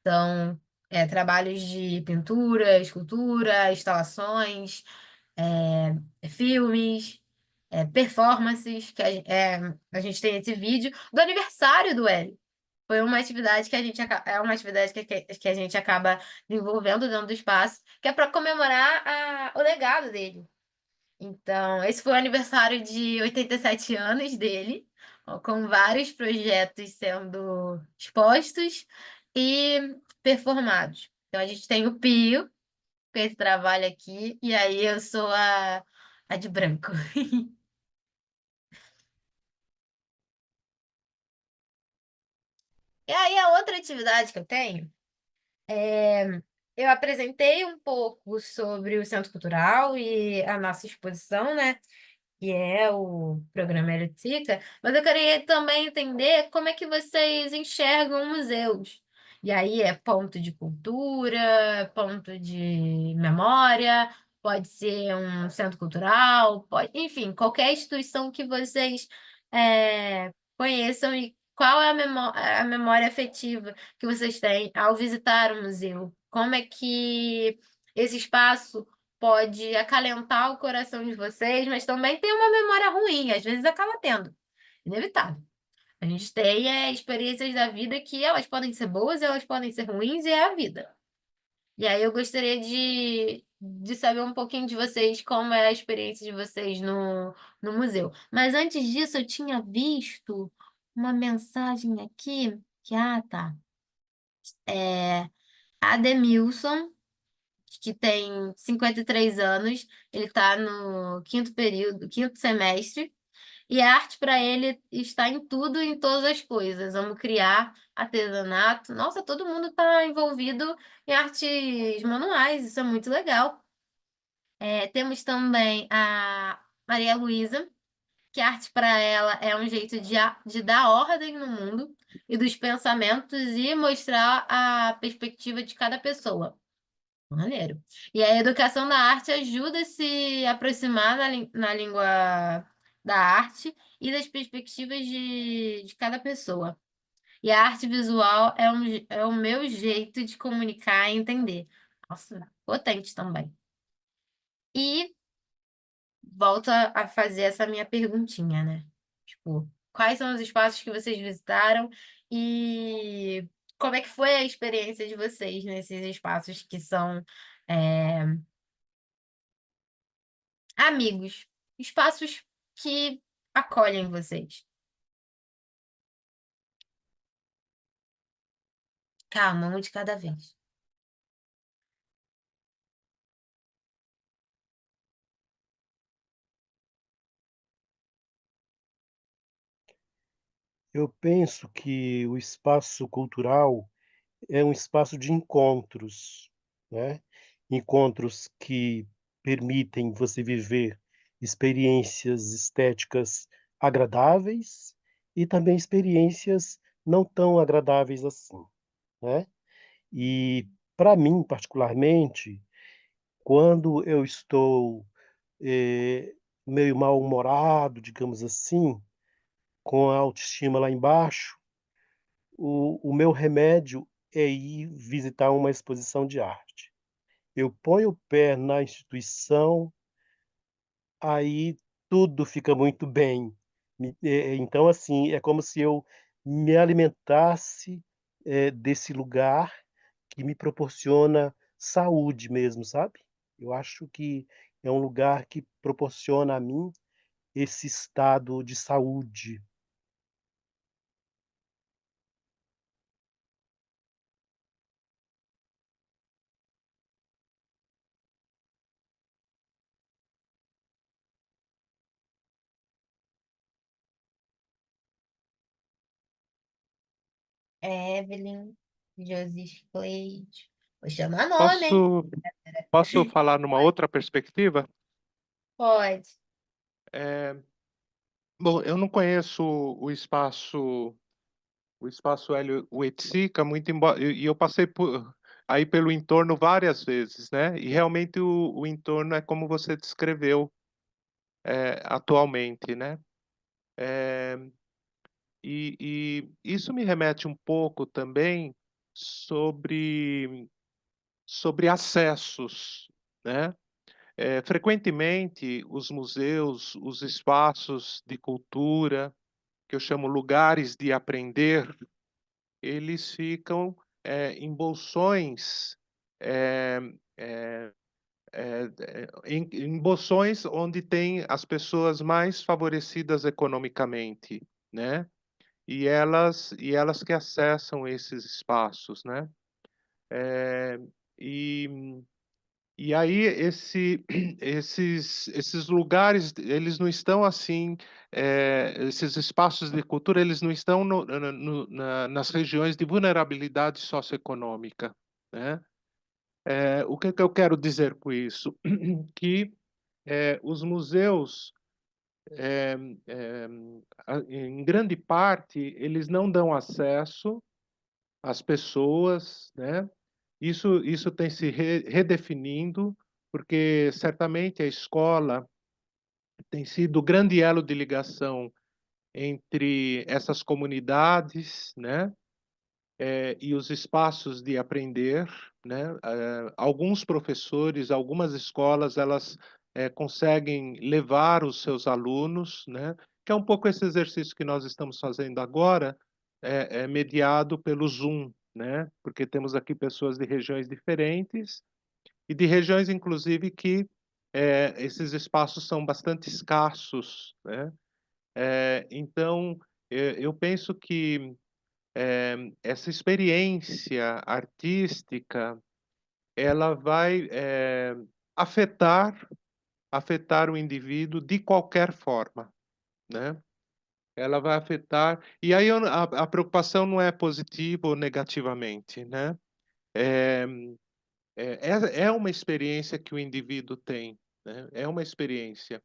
Então, trabalhos de pintura, escultura, instalações, filmes, performances, que a gente tem esse vídeo do aniversário do Hélio. Foi uma atividade que a gente é uma atividade que a gente acaba desenvolvendo dentro do espaço, que é para comemorar o legado dele. Então, esse foi o aniversário de 87 anos dele, ó, com vários projetos sendo expostos e performados. Então, a gente tem o Pio, com esse trabalho aqui, e aí eu sou a de branco. E aí, a outra atividade que eu tenho eu apresentei um pouco sobre o Centro Cultural e a nossa exposição, né? Que é o programa Erutica, mas eu queria também entender como é que vocês enxergam museus. E aí é ponto de cultura, ponto de memória, pode ser um centro cultural, pode, enfim, qualquer instituição que vocês conheçam e qual é a memória afetiva que vocês têm ao visitar o museu. Como é que esse espaço pode acalentar o coração de vocês, mas também tem uma memória ruim, às vezes acaba tendo, inevitável. A gente tem experiências da vida que elas podem ser boas, elas podem ser ruins, e é a vida. E aí eu gostaria de saber um pouquinho de vocês, como é a experiência de vocês no museu. Mas antes disso, eu tinha visto uma mensagem aqui, tá. Ademilson, que tem 53 anos, ele está no quinto período, quinto semestre, e a arte para ele está em tudo, em todas as coisas. Amo criar, artesanato. Nossa, todo mundo está envolvido em artes manuais, isso é muito legal. Temos também a Maria Luísa, que a arte para ela é um jeito de dar ordem no mundo e dos pensamentos e mostrar a perspectiva de cada pessoa. Maneiro. E a educação da arte ajuda a se aproximar na língua da arte e das perspectivas de cada pessoa. E a arte visual é o meu jeito de comunicar e entender. Nossa, potente também. E volto a fazer essa minha perguntinha, né? Tipo, quais são os espaços que vocês visitaram e como é que foi a experiência de vocês nesses espaços que são é, amigos, espaços que acolhem vocês. Calma, um de cada vez. Eu penso que o espaço cultural é um espaço de encontros, né, encontros que permitem você viver experiências estéticas agradáveis e também experiências não tão agradáveis assim, né. E, para mim, particularmente, quando eu estou, meio mal-humorado, digamos assim, com a autoestima lá embaixo, o meu remédio é ir visitar uma exposição de arte. Eu ponho o pé na instituição, aí tudo fica muito bem. Então, assim, é como se eu me alimentasse, desse lugar que me proporciona saúde mesmo, sabe. Eu acho que é um lugar que proporciona a mim esse estado de saúde. Evelyn, Joseph Cleide. Vou chamar nome, hein? Posso, posso falar numa outra perspectiva? Pode. Bom, eu não conheço o espaço Hélio Huitzica, muito embora, e eu passei aí pelo entorno várias vezes, né? E realmente o entorno é como você descreveu, atualmente, né? É, e isso me remete um pouco também sobre acessos, né? Frequentemente, os museus, os espaços de cultura, que eu chamo lugares de aprender, eles ficam em bolsões, eh, eh, em bolsões onde tem as pessoas mais favorecidas economicamente, né? E elas que acessam esses espaços, né? Eh, e e aí esses lugares, eles não estão assim, esses espaços de cultura, eles não estão nas regiões de vulnerabilidade socioeconômica, né. O que que eu quero dizer com isso? Que, os museus, eh eh, em grande parte, eles não dão acesso às pessoas, né. Isso tem se redefinindo, porque certamente a escola tem sido o grande elo de ligação entre essas comunidades, né, e os espaços de aprender, né. Alguns professores, algumas escolas, elas, conseguem levar os seus alunos, né, que é um pouco esse exercício que nós estamos fazendo agora, é mediado pelo Zoom, né, porque temos aqui pessoas de regiões diferentes e de regiões, inclusive, que esses espaços são bastante escassos, né. Então, eu penso que essa experiência artística, ela vai afetar afetar o indivíduo de qualquer forma, né. Ela vai afetar, e aí a preocupação não é positiva ou negativamente, né. Eh é uma experiência que o indivíduo tem, né, é uma experiência.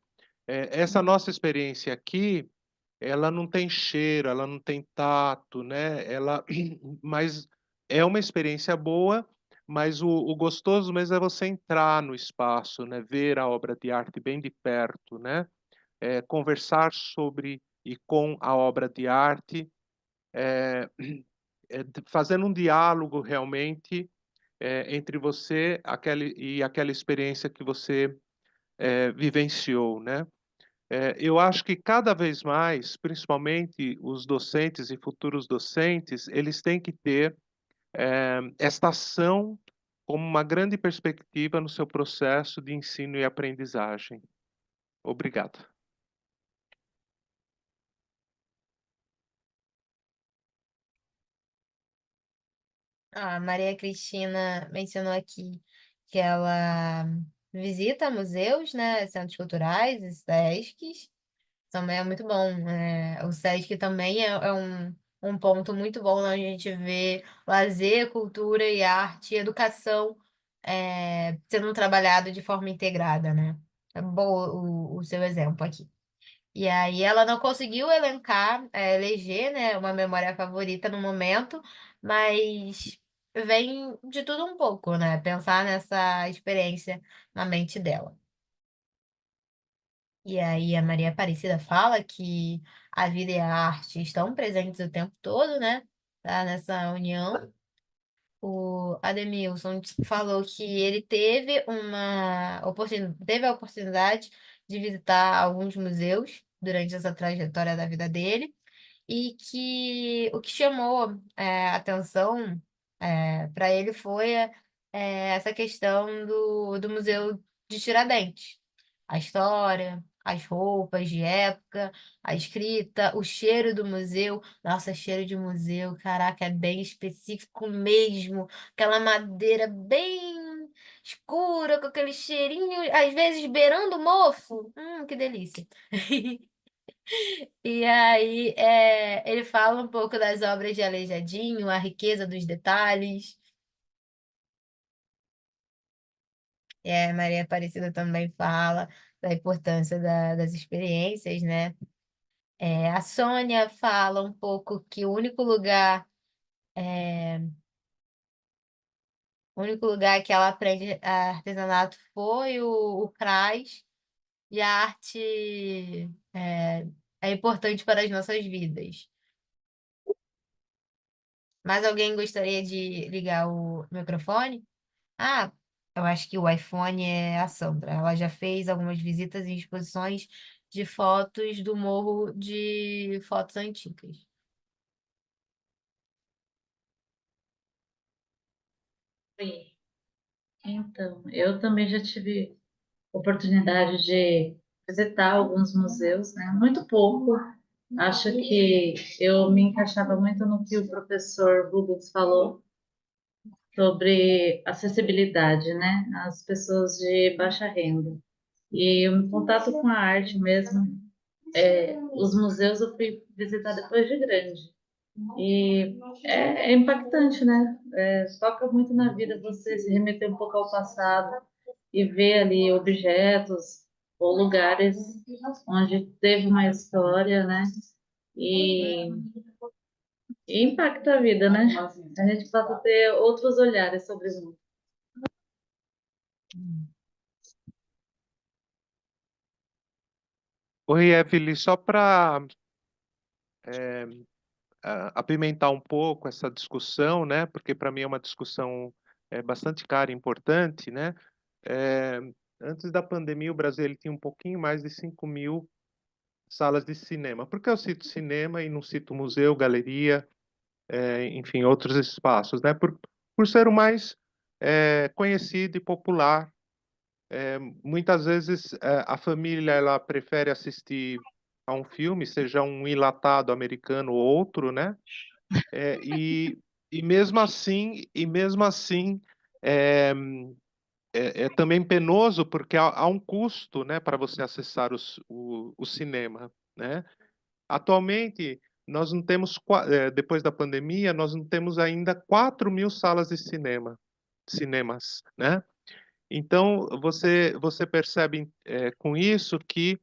Essa nossa experiência aqui, ela não tem cheiro, ela não tem tato, né, mas é uma experiência boa, mas o gostoso mesmo é você entrar no espaço, né, ver a obra de arte bem de perto, né, conversar sobre e com a obra de arte, eh, fazendo um diálogo realmente entre você e aquela experiência que você vivenciou, né? Eu acho que cada vez mais, principalmente os docentes e futuros docentes, eles têm que ter esta ação como uma grande perspectiva no seu processo de ensino e aprendizagem. Obrigado. A Maria Cristina mencionou aqui que ela visita museus, né, centros culturais, SESCs. também é muito bom. O SESC também é um ponto muito bom onde a gente vê lazer, cultura e arte e educação sendo trabalhado de forma integrada, né? É bom o seu exemplo aqui. E aí ela não conseguiu eleger, né, uma memória favorita no momento, mas vem de tudo um pouco, né? Pensar nessa experiência na mente dela. E aí a Maria Aparecida fala que a vida e a arte estão presentes o tempo todo, né? Tá nessa união. O Ademilson falou que ele teve a oportunidade de visitar alguns museus durante essa trajetória da vida dele e que o que chamou atenção para ele foi essa questão do Museu de Tiradentes. A história, as roupas de época, a escrita, o cheiro do museu. Nossa, cheiro de museu, caraca, é bem específico mesmo. Aquela madeira bem escura, com aquele cheirinho, às vezes beirando o mofo. Que delícia. E aí, ele fala um pouco das obras de Aleijadinho, a riqueza dos detalhes. Maria Aparecida também fala da importância das experiências, né? A Sônia fala um pouco que o único lugar que ela aprende artesanato foi o CRAS, e a arte é importante para as nossas vidas. Mais alguém gostaria de ligar o microfone? Ah, eu acho que o iPhone é a Sandra. Ela já fez algumas visitas e exposições de fotos do morro de fotos antigas. Sim. Então, eu também já tive oportunidade de visitar alguns museus, né? Muito pouco. Acho que eu me encaixava muito no que o professor Rubens falou sobre acessibilidade, né? Às pessoas de baixa renda. E o contato com a arte mesmo, os museus eu fui visitar depois de grande. E é impactante, né? Toca muito na vida você se remeter um pouco ao passado e ver ali objetos ou lugares onde teve uma história, né? E, e impacta a vida, né? A gente passa a ter outros olhares sobre o mundo. Oi, Evelyn, só para apimentar um pouco essa discussão, né? Porque para mim é uma discussão bastante cara e importante, né? É, antes da pandemia, o Brasil ele tinha um pouquinho mais de 5.000 salas de cinema. Por que eu cito cinema e não cito museu, galeria, enfim, outros espaços, né? Por ser o mais conhecido e popular. Muitas vezes a família ela prefere assistir a um filme, seja um enlatado americano ou outro, né? É, e, e mesmo assim é, é também penoso porque há um custo, né, para você acessar o cinema, né? Atualmente nós não temos, depois da pandemia, nós não temos ainda 4.000 salas de cinemas, né? Então você percebe com isso que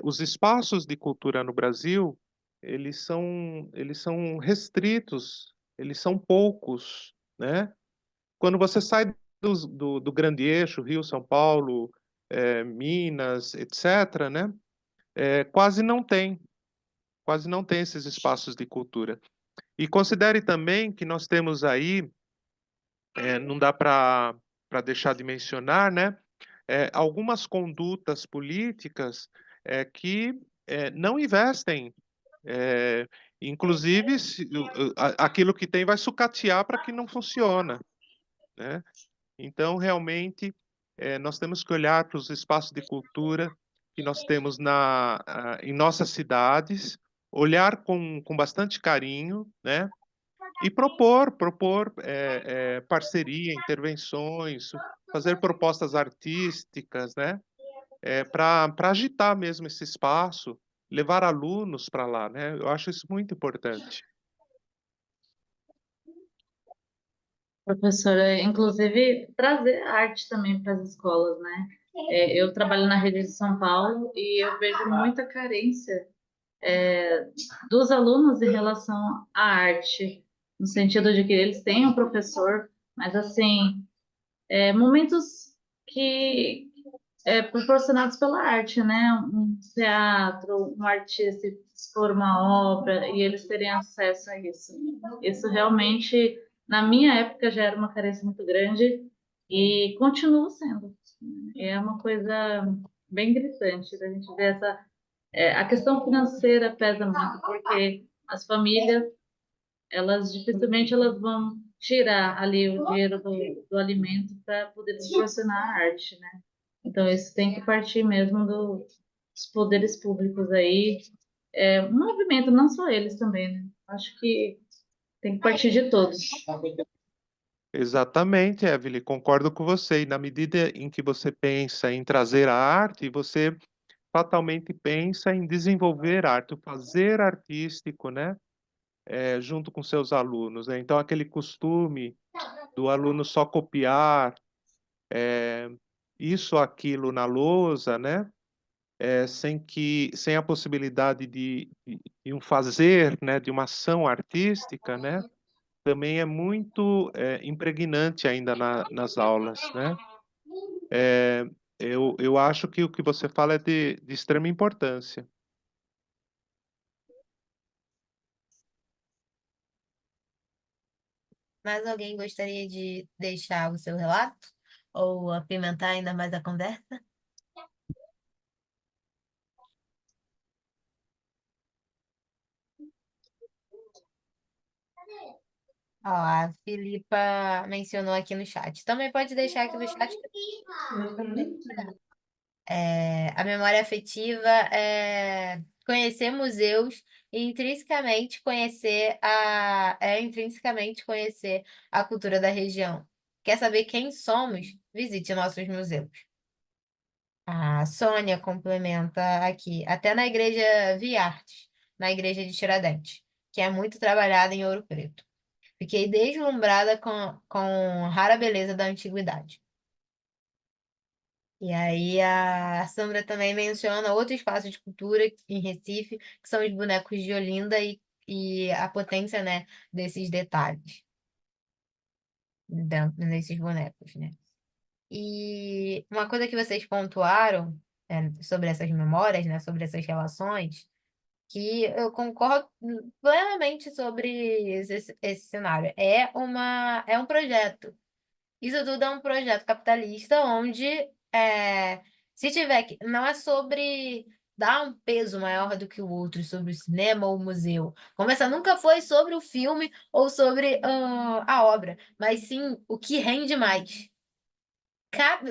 os espaços de cultura no Brasil, eles são restritos, eles são poucos, né? Quando você sai do grande eixo, Rio, São Paulo, Minas, etc., né? Quase quase não tem esses espaços de cultura. E considere também que nós temos aí, não dá para deixar de mencionar, né? Algumas condutas políticas que não investem. É, inclusive, aquilo que tem vai sucatear para que não funciona, né? Então, realmente, nós temos que olhar para os espaços de cultura que nós temos em nossas cidades, olhar com bastante carinho, né? E propor parceria, intervenções, fazer propostas artísticas, né? Para agitar mesmo esse espaço levar alunos para lá, né? Eu acho isso muito importante. Professora, inclusive trazer arte também para as escolas, né? Eu trabalho na rede de São Paulo e eu vejo muita carência dos alunos em relação à arte, no sentido de que eles têm um professor, mas assim, momentos que proporcionados pela arte, né? Um teatro, um artista expor uma obra e eles terem acesso a isso. Isso realmente, na minha época, já era uma carência muito grande e continua sendo. É uma coisa bem gritante da gente ver a questão financeira pesa muito, porque as famílias, elas dificilmente elas vão tirar ali o dinheiro do alimento para poder proporcionar a arte, né? Então, isso tem que partir mesmo dos poderes públicos aí. Um movimento, não só eles também, né? Acho que tem que partir de todos. Exatamente, Evelyn, concordo com você. E na medida em que você pensa em trazer a arte, você fatalmente pensa em desenvolver arte, o fazer artístico, né? Junto com seus alunos, né? Então, aquele costume do aluno só copiar isso, aquilo na lousa, né? Sem a possibilidade de um fazer, né? De uma ação artística, né? Também é muito impregnante ainda nas aulas, né? Eu acho que o que você fala é de extrema importância. Mais alguém gostaria de deixar o seu relato? Ou apimentar ainda mais a conversa? Ó, a Filipa mencionou aqui no chat. Também pode deixar aqui no chat. A memória afetiva é conhecer museus e intrinsecamente conhecer a cultura da região. Quer saber quem somos? Visite nossos museus. A Sônia complementa aqui, até na igreja Viartes, na igreja de Tiradentes, que é muito trabalhada em Ouro Preto. Fiquei deslumbrada com a rara beleza da antiguidade. E aí a Sandra também menciona outro espaço de cultura em Recife, que são os bonecos de Olinda e a potência, né, desses detalhes nesses bonecos, né? E uma coisa que vocês pontuaram sobre essas memórias, né, sobre essas relações, que eu concordo plenamente sobre esse cenário. É um projeto. Isso tudo é um projeto capitalista onde é, se tiver que. Não é sobre dar um peso maior do que o outro sobre o cinema ou o museu. Conversa nunca foi sobre o filme ou sobre a obra, mas sim o que rende mais.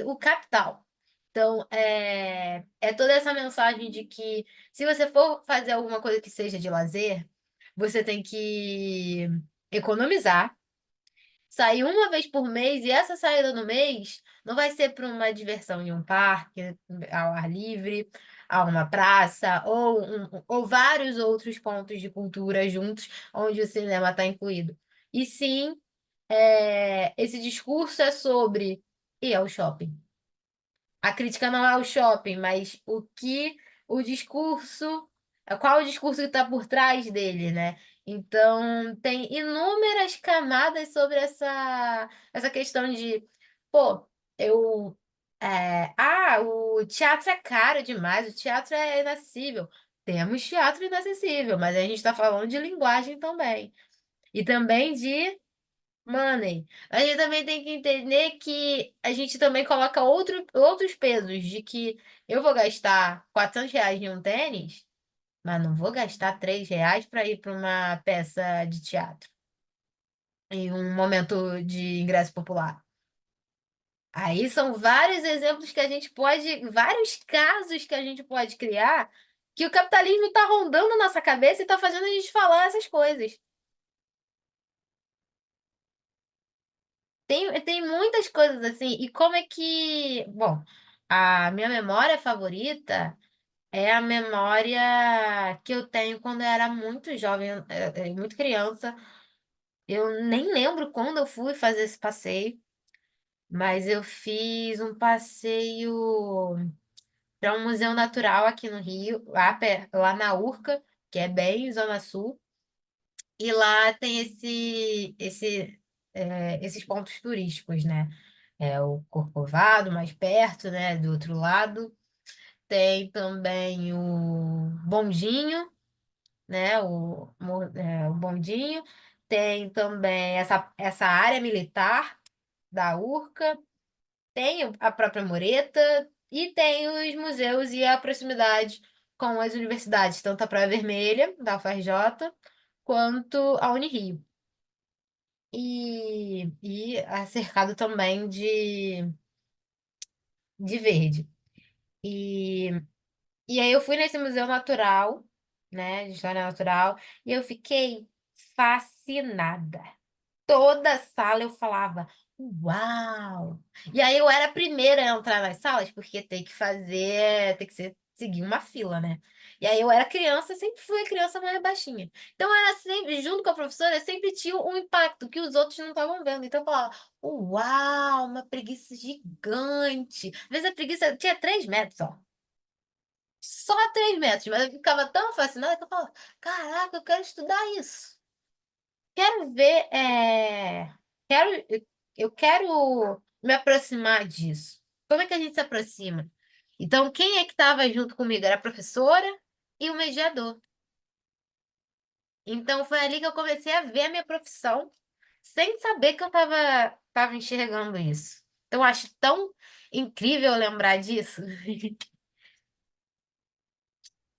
O capital. Então, é toda essa mensagem de que se você for fazer alguma coisa que seja de lazer, você tem que economizar, sair uma vez por mês, e essa saída no mês não vai ser para uma diversão em um parque, ao ar livre, a uma praça, ou vários outros pontos de cultura juntos, onde o cinema está incluído. E sim, esse discurso é sobre ir ao shopping. A crítica não é ao shopping, mas qual o discurso que está por trás dele, né? Então, tem inúmeras camadas sobre essa questão de, pô, o teatro é caro demais, o teatro é inacessível. Temos teatro inacessível, mas a gente está falando de linguagem também. E também de money. A gente também tem que entender que a gente também coloca outros pesos de que eu vou gastar R$ 400 em um tênis, mas não vou gastar R$ 3 para ir para uma peça de teatro em um momento de ingresso popular. Aí são vários exemplos que a gente pode, vários casos que a gente pode criar que o capitalismo está rondando na nossa cabeça e está fazendo a gente falar essas coisas. Tem muitas coisas assim. E como é que. Bom, a minha memória favorita é a memória que eu tenho quando eu era muito jovem, muito criança. Eu nem lembro quando eu fui fazer esse passeio, mas eu fiz um passeio para um museu natural aqui no Rio, lá na Urca, que é bem Zona Sul, e lá tem esses pontos turísticos, né? É o Corcovado, mais perto, né? Do outro lado. Tem também o Bondinho, né? O Bondinho. Tem também essa área militar da Urca. Tem a própria Mureta e tem os museus e a proximidade com as universidades, tanto a Praia Vermelha, da UFRJ, quanto a Unirio. E é cercado também de verde. E, e aí eu fui nesse museu natural, né, de história natural, e eu fiquei fascinada. Toda sala eu falava, uau! E aí eu era a primeira a entrar nas salas, porque seguir uma fila, né? E aí eu era criança, sempre fui a criança mais baixinha. Então era sempre, junto com a professora, eu sempre tinha um impacto que os outros não estavam vendo. Então eu falava, uau, uma preguiça gigante. Às vezes a preguiça tinha 3 metros, ó. Só 3 metros, mas eu ficava tão fascinada que eu falava, caraca, eu quero estudar isso. Quero ver, quero, eu quero me aproximar disso. Como é que a gente se aproxima? Então, quem é que estava junto comigo? Era a professora e o mediador. Então, foi ali que eu comecei a ver a minha profissão, sem saber que eu tava enxergando isso. Então, eu acho tão incrível lembrar disso.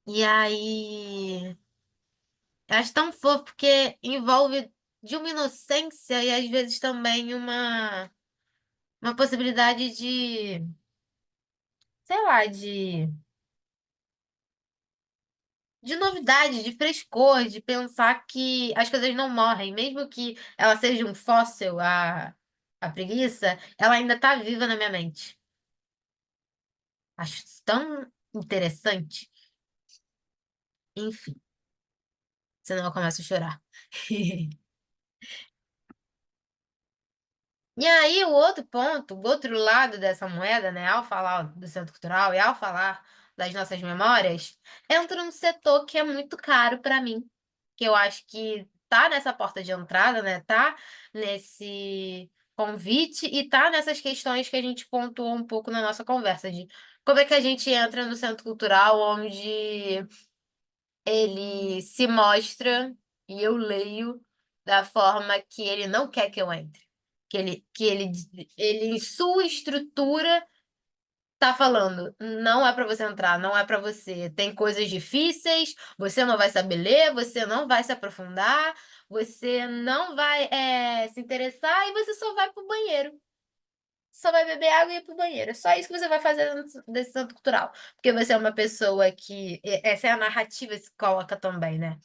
E aí, eu acho tão fofo, porque envolve de uma inocência e às vezes também uma possibilidade sei lá, de novidade, de frescor, de pensar que as coisas não morrem, mesmo que ela seja um fóssil, a preguiça, ela ainda está viva na minha mente. Acho isso tão interessante. Enfim, senão eu começo a chorar. E aí, o outro ponto, o outro lado dessa moeda, né, ao falar do centro cultural e ao falar das nossas memórias, entra um setor que é muito caro para mim, que eu acho que tá nessa porta de entrada, né, tá nesse convite e tá nessas questões que a gente pontuou um pouco na nossa conversa, de como é que a gente entra no centro cultural onde ele se mostra e eu leio da forma que ele não quer que eu entre. Ele em sua estrutura tá falando, não é para você entrar, não é para você. Tem coisas difíceis, você não vai saber ler, você não vai se aprofundar, você não vai se interessar e você só vai pro banheiro. Só vai beber água e ir pro banheiro. É só isso que você vai fazer dentro desse centro cultural. Porque você é uma pessoa que. Essa é a narrativa que se coloca também, né?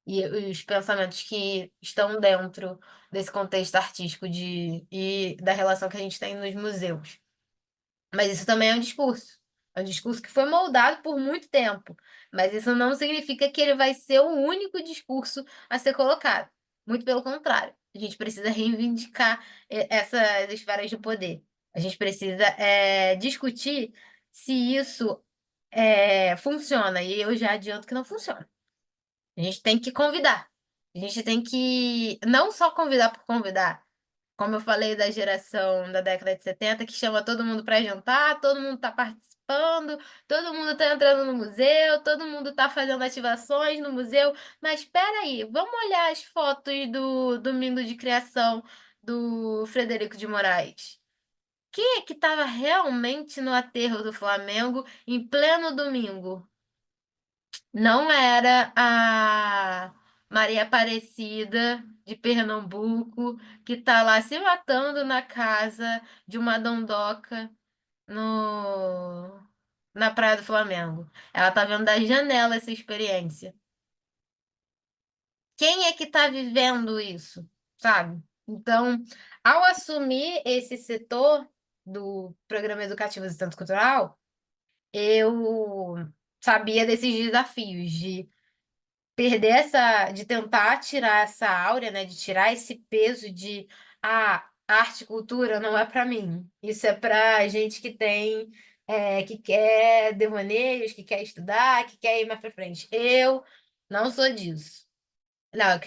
E os pensamentos que estão dentro desse contexto artístico e da relação que a gente tem nos museus. Mas isso também é um discurso. É um discurso que foi moldado por muito tempo. Mas isso não significa que ele vai ser o único discurso a ser colocado. Muito pelo contrário. A gente precisa reivindicar essas esferas de poder. A gente precisa discutir se isso funciona. E eu já adianto que não funciona. A gente tem que convidar. A gente tem que não só convidar por convidar, como eu falei da geração da década de 70, que chama todo mundo para jantar, todo mundo está participando, todo mundo está entrando no museu, todo mundo está fazendo ativações no museu. Mas espera aí, vamos olhar as fotos do domingo de criação do Frederico de Moraes. Quem é que estava realmente no aterro do Flamengo em pleno domingo? Não era a Maria Aparecida de Pernambuco, que está lá se matando na casa de uma dondoca no, na Praia do Flamengo. Ela está vendo da janela essa experiência. Quem é que está vivendo isso, sabe? Então, ao assumir esse setor do Programa Educativo do Centro Cultural, eu sabia desses desafios de perder de tentar tirar essa áurea, né, de tirar esse peso de arte e cultura não é para mim. Isso é para gente que tem que quer devaneios, que quer estudar, que quer ir mais para frente. Eu não sou disso. Não,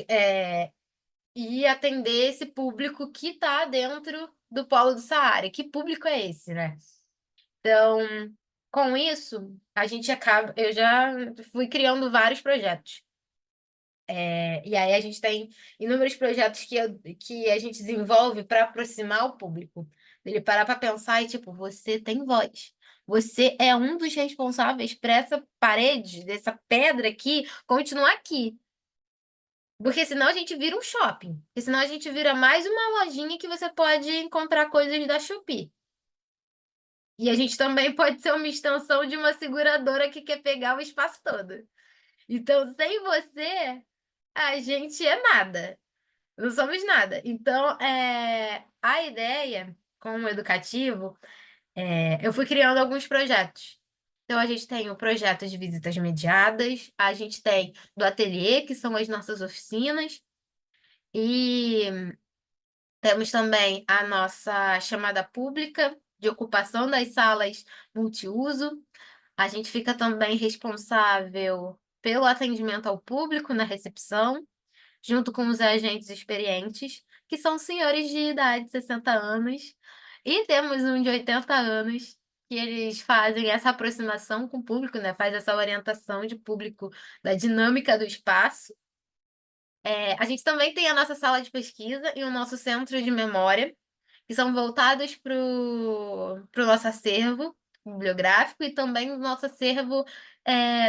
e atender esse público que está dentro do Polo do Saara. Que público é esse, né? Então, com isso, eu já fui criando vários projetos. E aí a gente tem inúmeros projetos que a gente desenvolve para aproximar o público. Ele parar para pensar e, tipo, você tem voz. Você é um dos responsáveis para essa parede, dessa pedra aqui, continuar aqui. Porque senão a gente vira um shopping. Porque senão a gente vira mais uma lojinha que você pode encontrar coisas da Shopee. E a gente também pode ser uma extensão de uma seguradora que quer pegar o espaço todo. Então, sem você, a gente é nada. Não somos nada. Então, a ideia com o educativo, eu fui criando alguns projetos. Então, a gente tem o projeto de visitas mediadas, a gente tem do ateliê, que são as nossas oficinas, e temos também a nossa chamada pública de ocupação das salas multiuso. A gente fica também responsável pelo atendimento ao público na recepção, junto com os agentes experientes, que são senhores de idade, 60 anos, e temos um de 80 anos, que eles fazem essa aproximação com o público, né? Faz essa orientação de público da dinâmica do espaço. A gente também tem a nossa sala de pesquisa e o nosso centro de memória, que são voltados para o nosso acervo bibliográfico e também o nosso acervo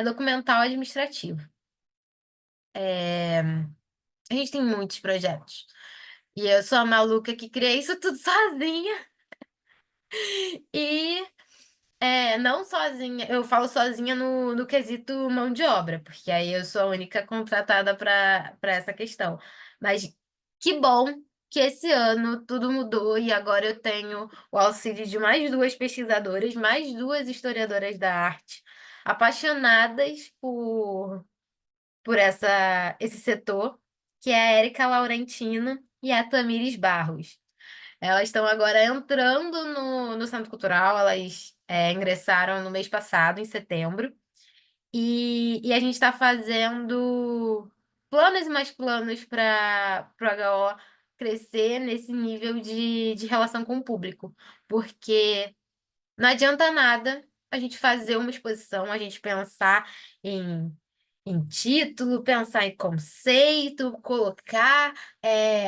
documental administrativo. A gente tem muitos projetos. E eu sou a maluca que criei isso tudo sozinha. E não sozinha, eu falo sozinha no quesito mão de obra, porque aí eu sou a única contratada para essa questão. Mas que bom que esse ano tudo mudou e agora eu tenho o auxílio de mais duas pesquisadoras, mais duas historiadoras da arte, apaixonadas por esse setor, que é a Érica Laurentino e a Tamires Barros. Elas estão agora entrando no Centro Cultural, elas ingressaram no mês passado, em setembro, e a gente está fazendo planos e mais planos para o HO crescer nesse nível de relação com o público, porque não adianta nada a gente fazer uma exposição, a gente pensar em título, pensar em conceito, colocar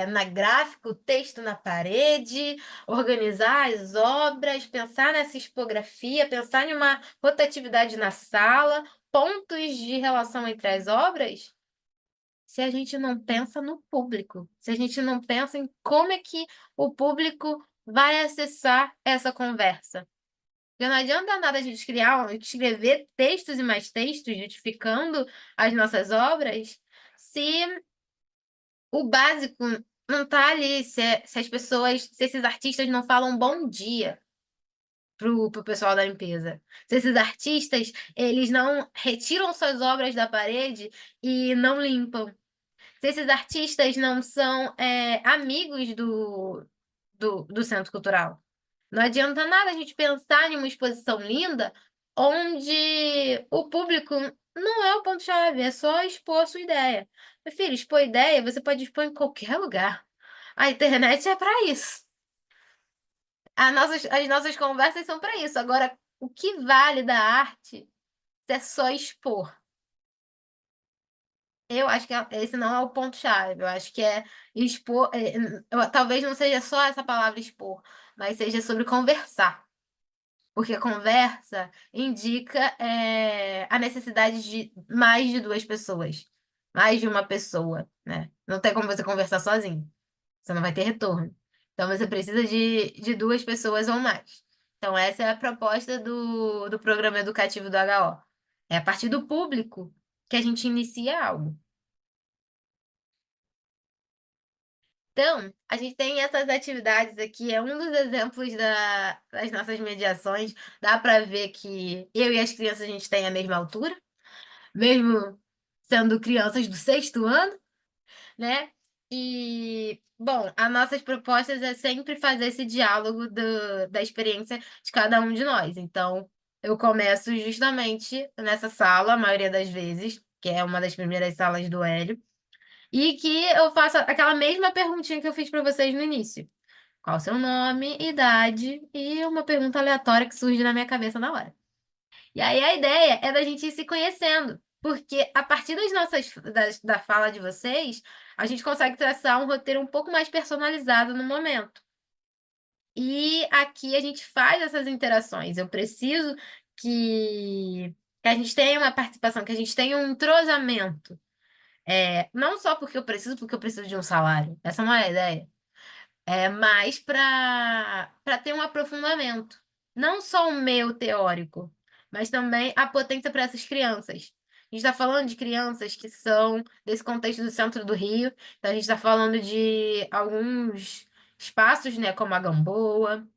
na gráfica o texto na parede, organizar as obras, pensar nessa expografia, pensar em uma rotatividade na sala, pontos de relação entre as obras, se a gente não pensa no público, se a gente não pensa em como é que o público vai acessar essa conversa. Porque não adianta nada a gente escrever textos e mais textos justificando as nossas obras se o básico não está ali, se esses artistas não falam bom dia pro pessoal da limpeza. Se esses artistas, eles não retiram suas obras da parede e não limpam. Se esses artistas não são amigos do Centro Cultural. Não adianta nada a gente pensar em uma exposição linda onde o público não é o ponto-chave, é só expor a sua ideia. Meu filho, expor ideia você pode expor em qualquer lugar. A internet é para isso. As nossas conversas são para isso. Agora, o que vale da arte é só expor. Eu acho que esse não é o ponto-chave. Eu acho que é expor. Talvez não seja só essa palavra expor, mas seja sobre conversar. Porque conversa indica a necessidade de mais de duas pessoas, mais de uma pessoa, né? Não tem como você conversar sozinho. Você não vai ter retorno. Então você precisa de duas pessoas ou mais. Então, essa é a proposta do programa educativo do HO. É a partir do público que a gente inicia algo. Então, a gente tem essas atividades aqui, é um dos exemplos das nossas mediações. Dá para ver que eu e as crianças a gente tem a mesma altura, mesmo sendo crianças do 6º ano, né? E, bom, as nossas propostas é sempre fazer esse diálogo da experiência de cada um de nós. Então, eu começo justamente nessa sala, a maioria das vezes, que é uma das primeiras salas do Hélio, e que eu faço aquela mesma perguntinha que eu fiz para vocês no início. Qual o seu nome, idade e uma pergunta aleatória que surge na minha cabeça na hora. E aí a ideia é da gente ir se conhecendo, porque a partir da fala de vocês, a gente consegue traçar um roteiro um pouco mais personalizado no momento. E aqui a gente faz essas interações. Eu preciso que a gente tenha uma participação, que a gente tenha um entrosamento. Não só porque eu preciso de um salário. Essa não é a ideia. É mais para ter um aprofundamento. Não só o meu teórico, mas também a potência para essas crianças. A gente está falando de crianças que são desse contexto do centro do Rio, então a gente está falando de alguns espaços, né, como a Gamboa,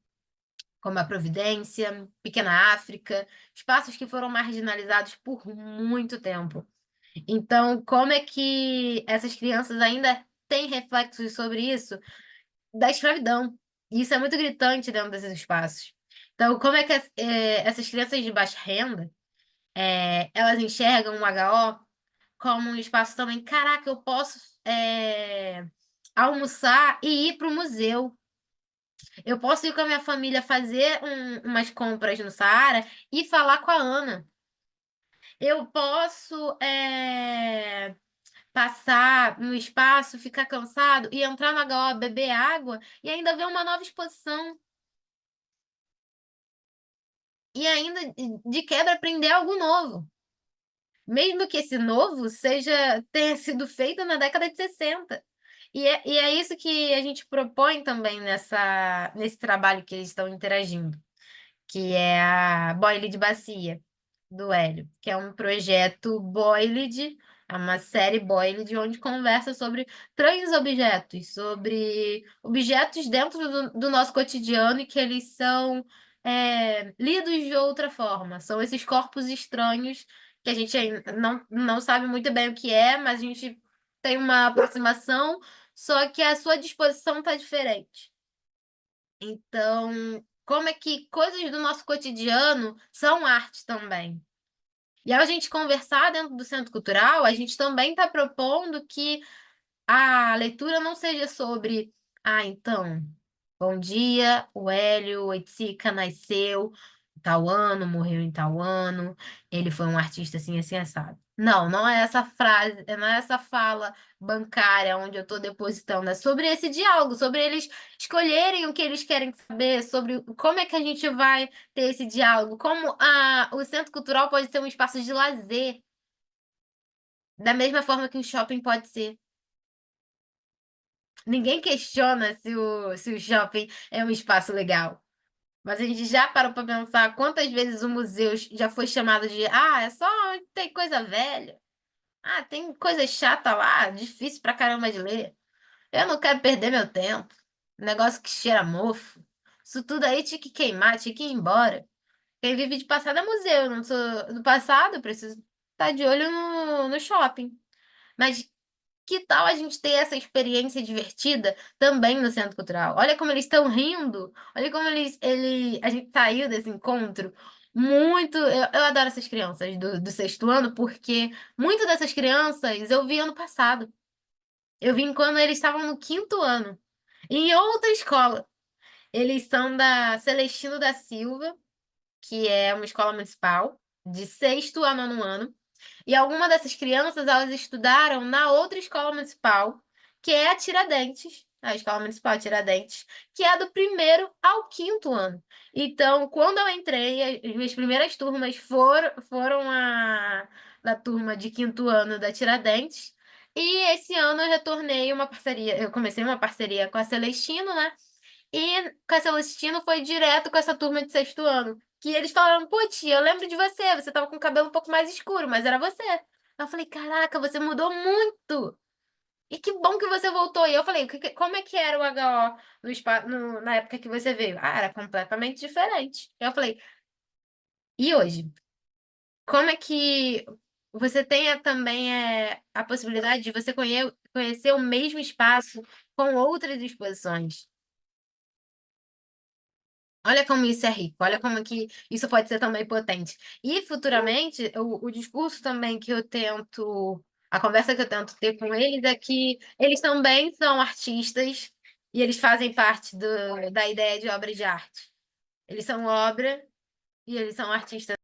como a Providência, Pequena África, espaços que foram marginalizados por muito tempo. Então, como é que essas crianças ainda têm reflexos sobre isso? Da escravidão. E isso é muito gritante dentro desses espaços. Então, como é que essas crianças de baixa renda, elas enxergam o HO como um espaço também, caraca, eu posso almoçar e ir para o museu. Eu posso ir com a minha família fazer umas compras no Saara e falar com a Ana. Eu posso passar no espaço, ficar cansado e entrar no HO, beber água e ainda ver uma nova exposição. E ainda, de quebra, aprender algo novo. Mesmo que esse novo tenha sido feito na década de 60. E é isso que a gente propõe também nesse trabalho que eles estão interagindo, que é a Boile de Bacia, do Hélio, que é um projeto Boiled, é uma série Boiled, onde conversa sobre transobjetos, sobre objetos dentro do nosso cotidiano e que eles são lidos de outra forma. São esses corpos estranhos que a gente ainda não sabe muito bem o que é, mas a gente tem uma aproximação, só que a sua disposição está diferente. Então, como é que coisas do nosso cotidiano são arte também? E ao a gente conversar dentro do Centro Cultural, a gente também está propondo que a leitura não seja sobre, então, bom dia, o Hélio Oiticica nasceu em tal ano, morreu em tal ano, ele foi um artista assim, assim, assado. Não, não é essa frase, não é essa fala bancária onde eu estou depositando, é sobre esse diálogo, sobre eles escolherem o que eles querem saber, sobre como é que a gente vai ter esse diálogo, como o Centro Cultural pode ser um espaço de lazer, da mesma forma que o shopping pode ser. Ninguém questiona se o shopping é um espaço legal. Mas a gente já parou para pensar quantas vezes o museu já foi chamado de é só onde tem coisa velha. Tem coisa chata lá, difícil pra caramba de ler. Eu não quero perder meu tempo. Negócio que cheira mofo. Isso tudo aí tinha que queimar, tinha que ir embora. Quem vive de passado é museu, eu não sou do passado, eu preciso estar de olho no shopping. Mas que tal a gente ter essa experiência divertida também no Centro Cultural? Olha como eles estão rindo, olha como a gente saiu desse encontro muito. Eu adoro essas crianças do 6º ano, porque muitas dessas crianças eu vi ano passado. Eu vi quando eles estavam no 5º ano, em outra escola. Eles são da Celestino da Silva, que é uma escola municipal, de 6º a 9º ano. E algumas dessas crianças, elas estudaram na outra escola municipal, que é a Tiradentes, a Escola Municipal Tiradentes, que é do 1º ao 5º ano. Então, quando eu entrei, as minhas primeiras turmas foram da turma de 5º ano da Tiradentes, e esse ano eu retornei uma parceria, eu comecei uma parceria com a Celestino, né? E com a Celestino foi direto com essa turma de 6º ano. Que eles falaram, pô, tia, eu lembro de você tava com o cabelo um pouco mais escuro, mas era você. Eu falei, caraca, você mudou muito. E que bom que você voltou. E eu falei, como é que era o HO na época que você veio? Ah, era completamente diferente. Eu falei, e hoje? Como é que você tenha também a possibilidade de você conhecer o mesmo espaço com outras exposições? Olha como isso é rico, olha como que isso pode ser também potente. E futuramente, o discurso também que eu tento, a conversa que eu tento ter com eles é que eles também são artistas e eles fazem parte da ideia de obra de arte. Eles são obra e eles são artistas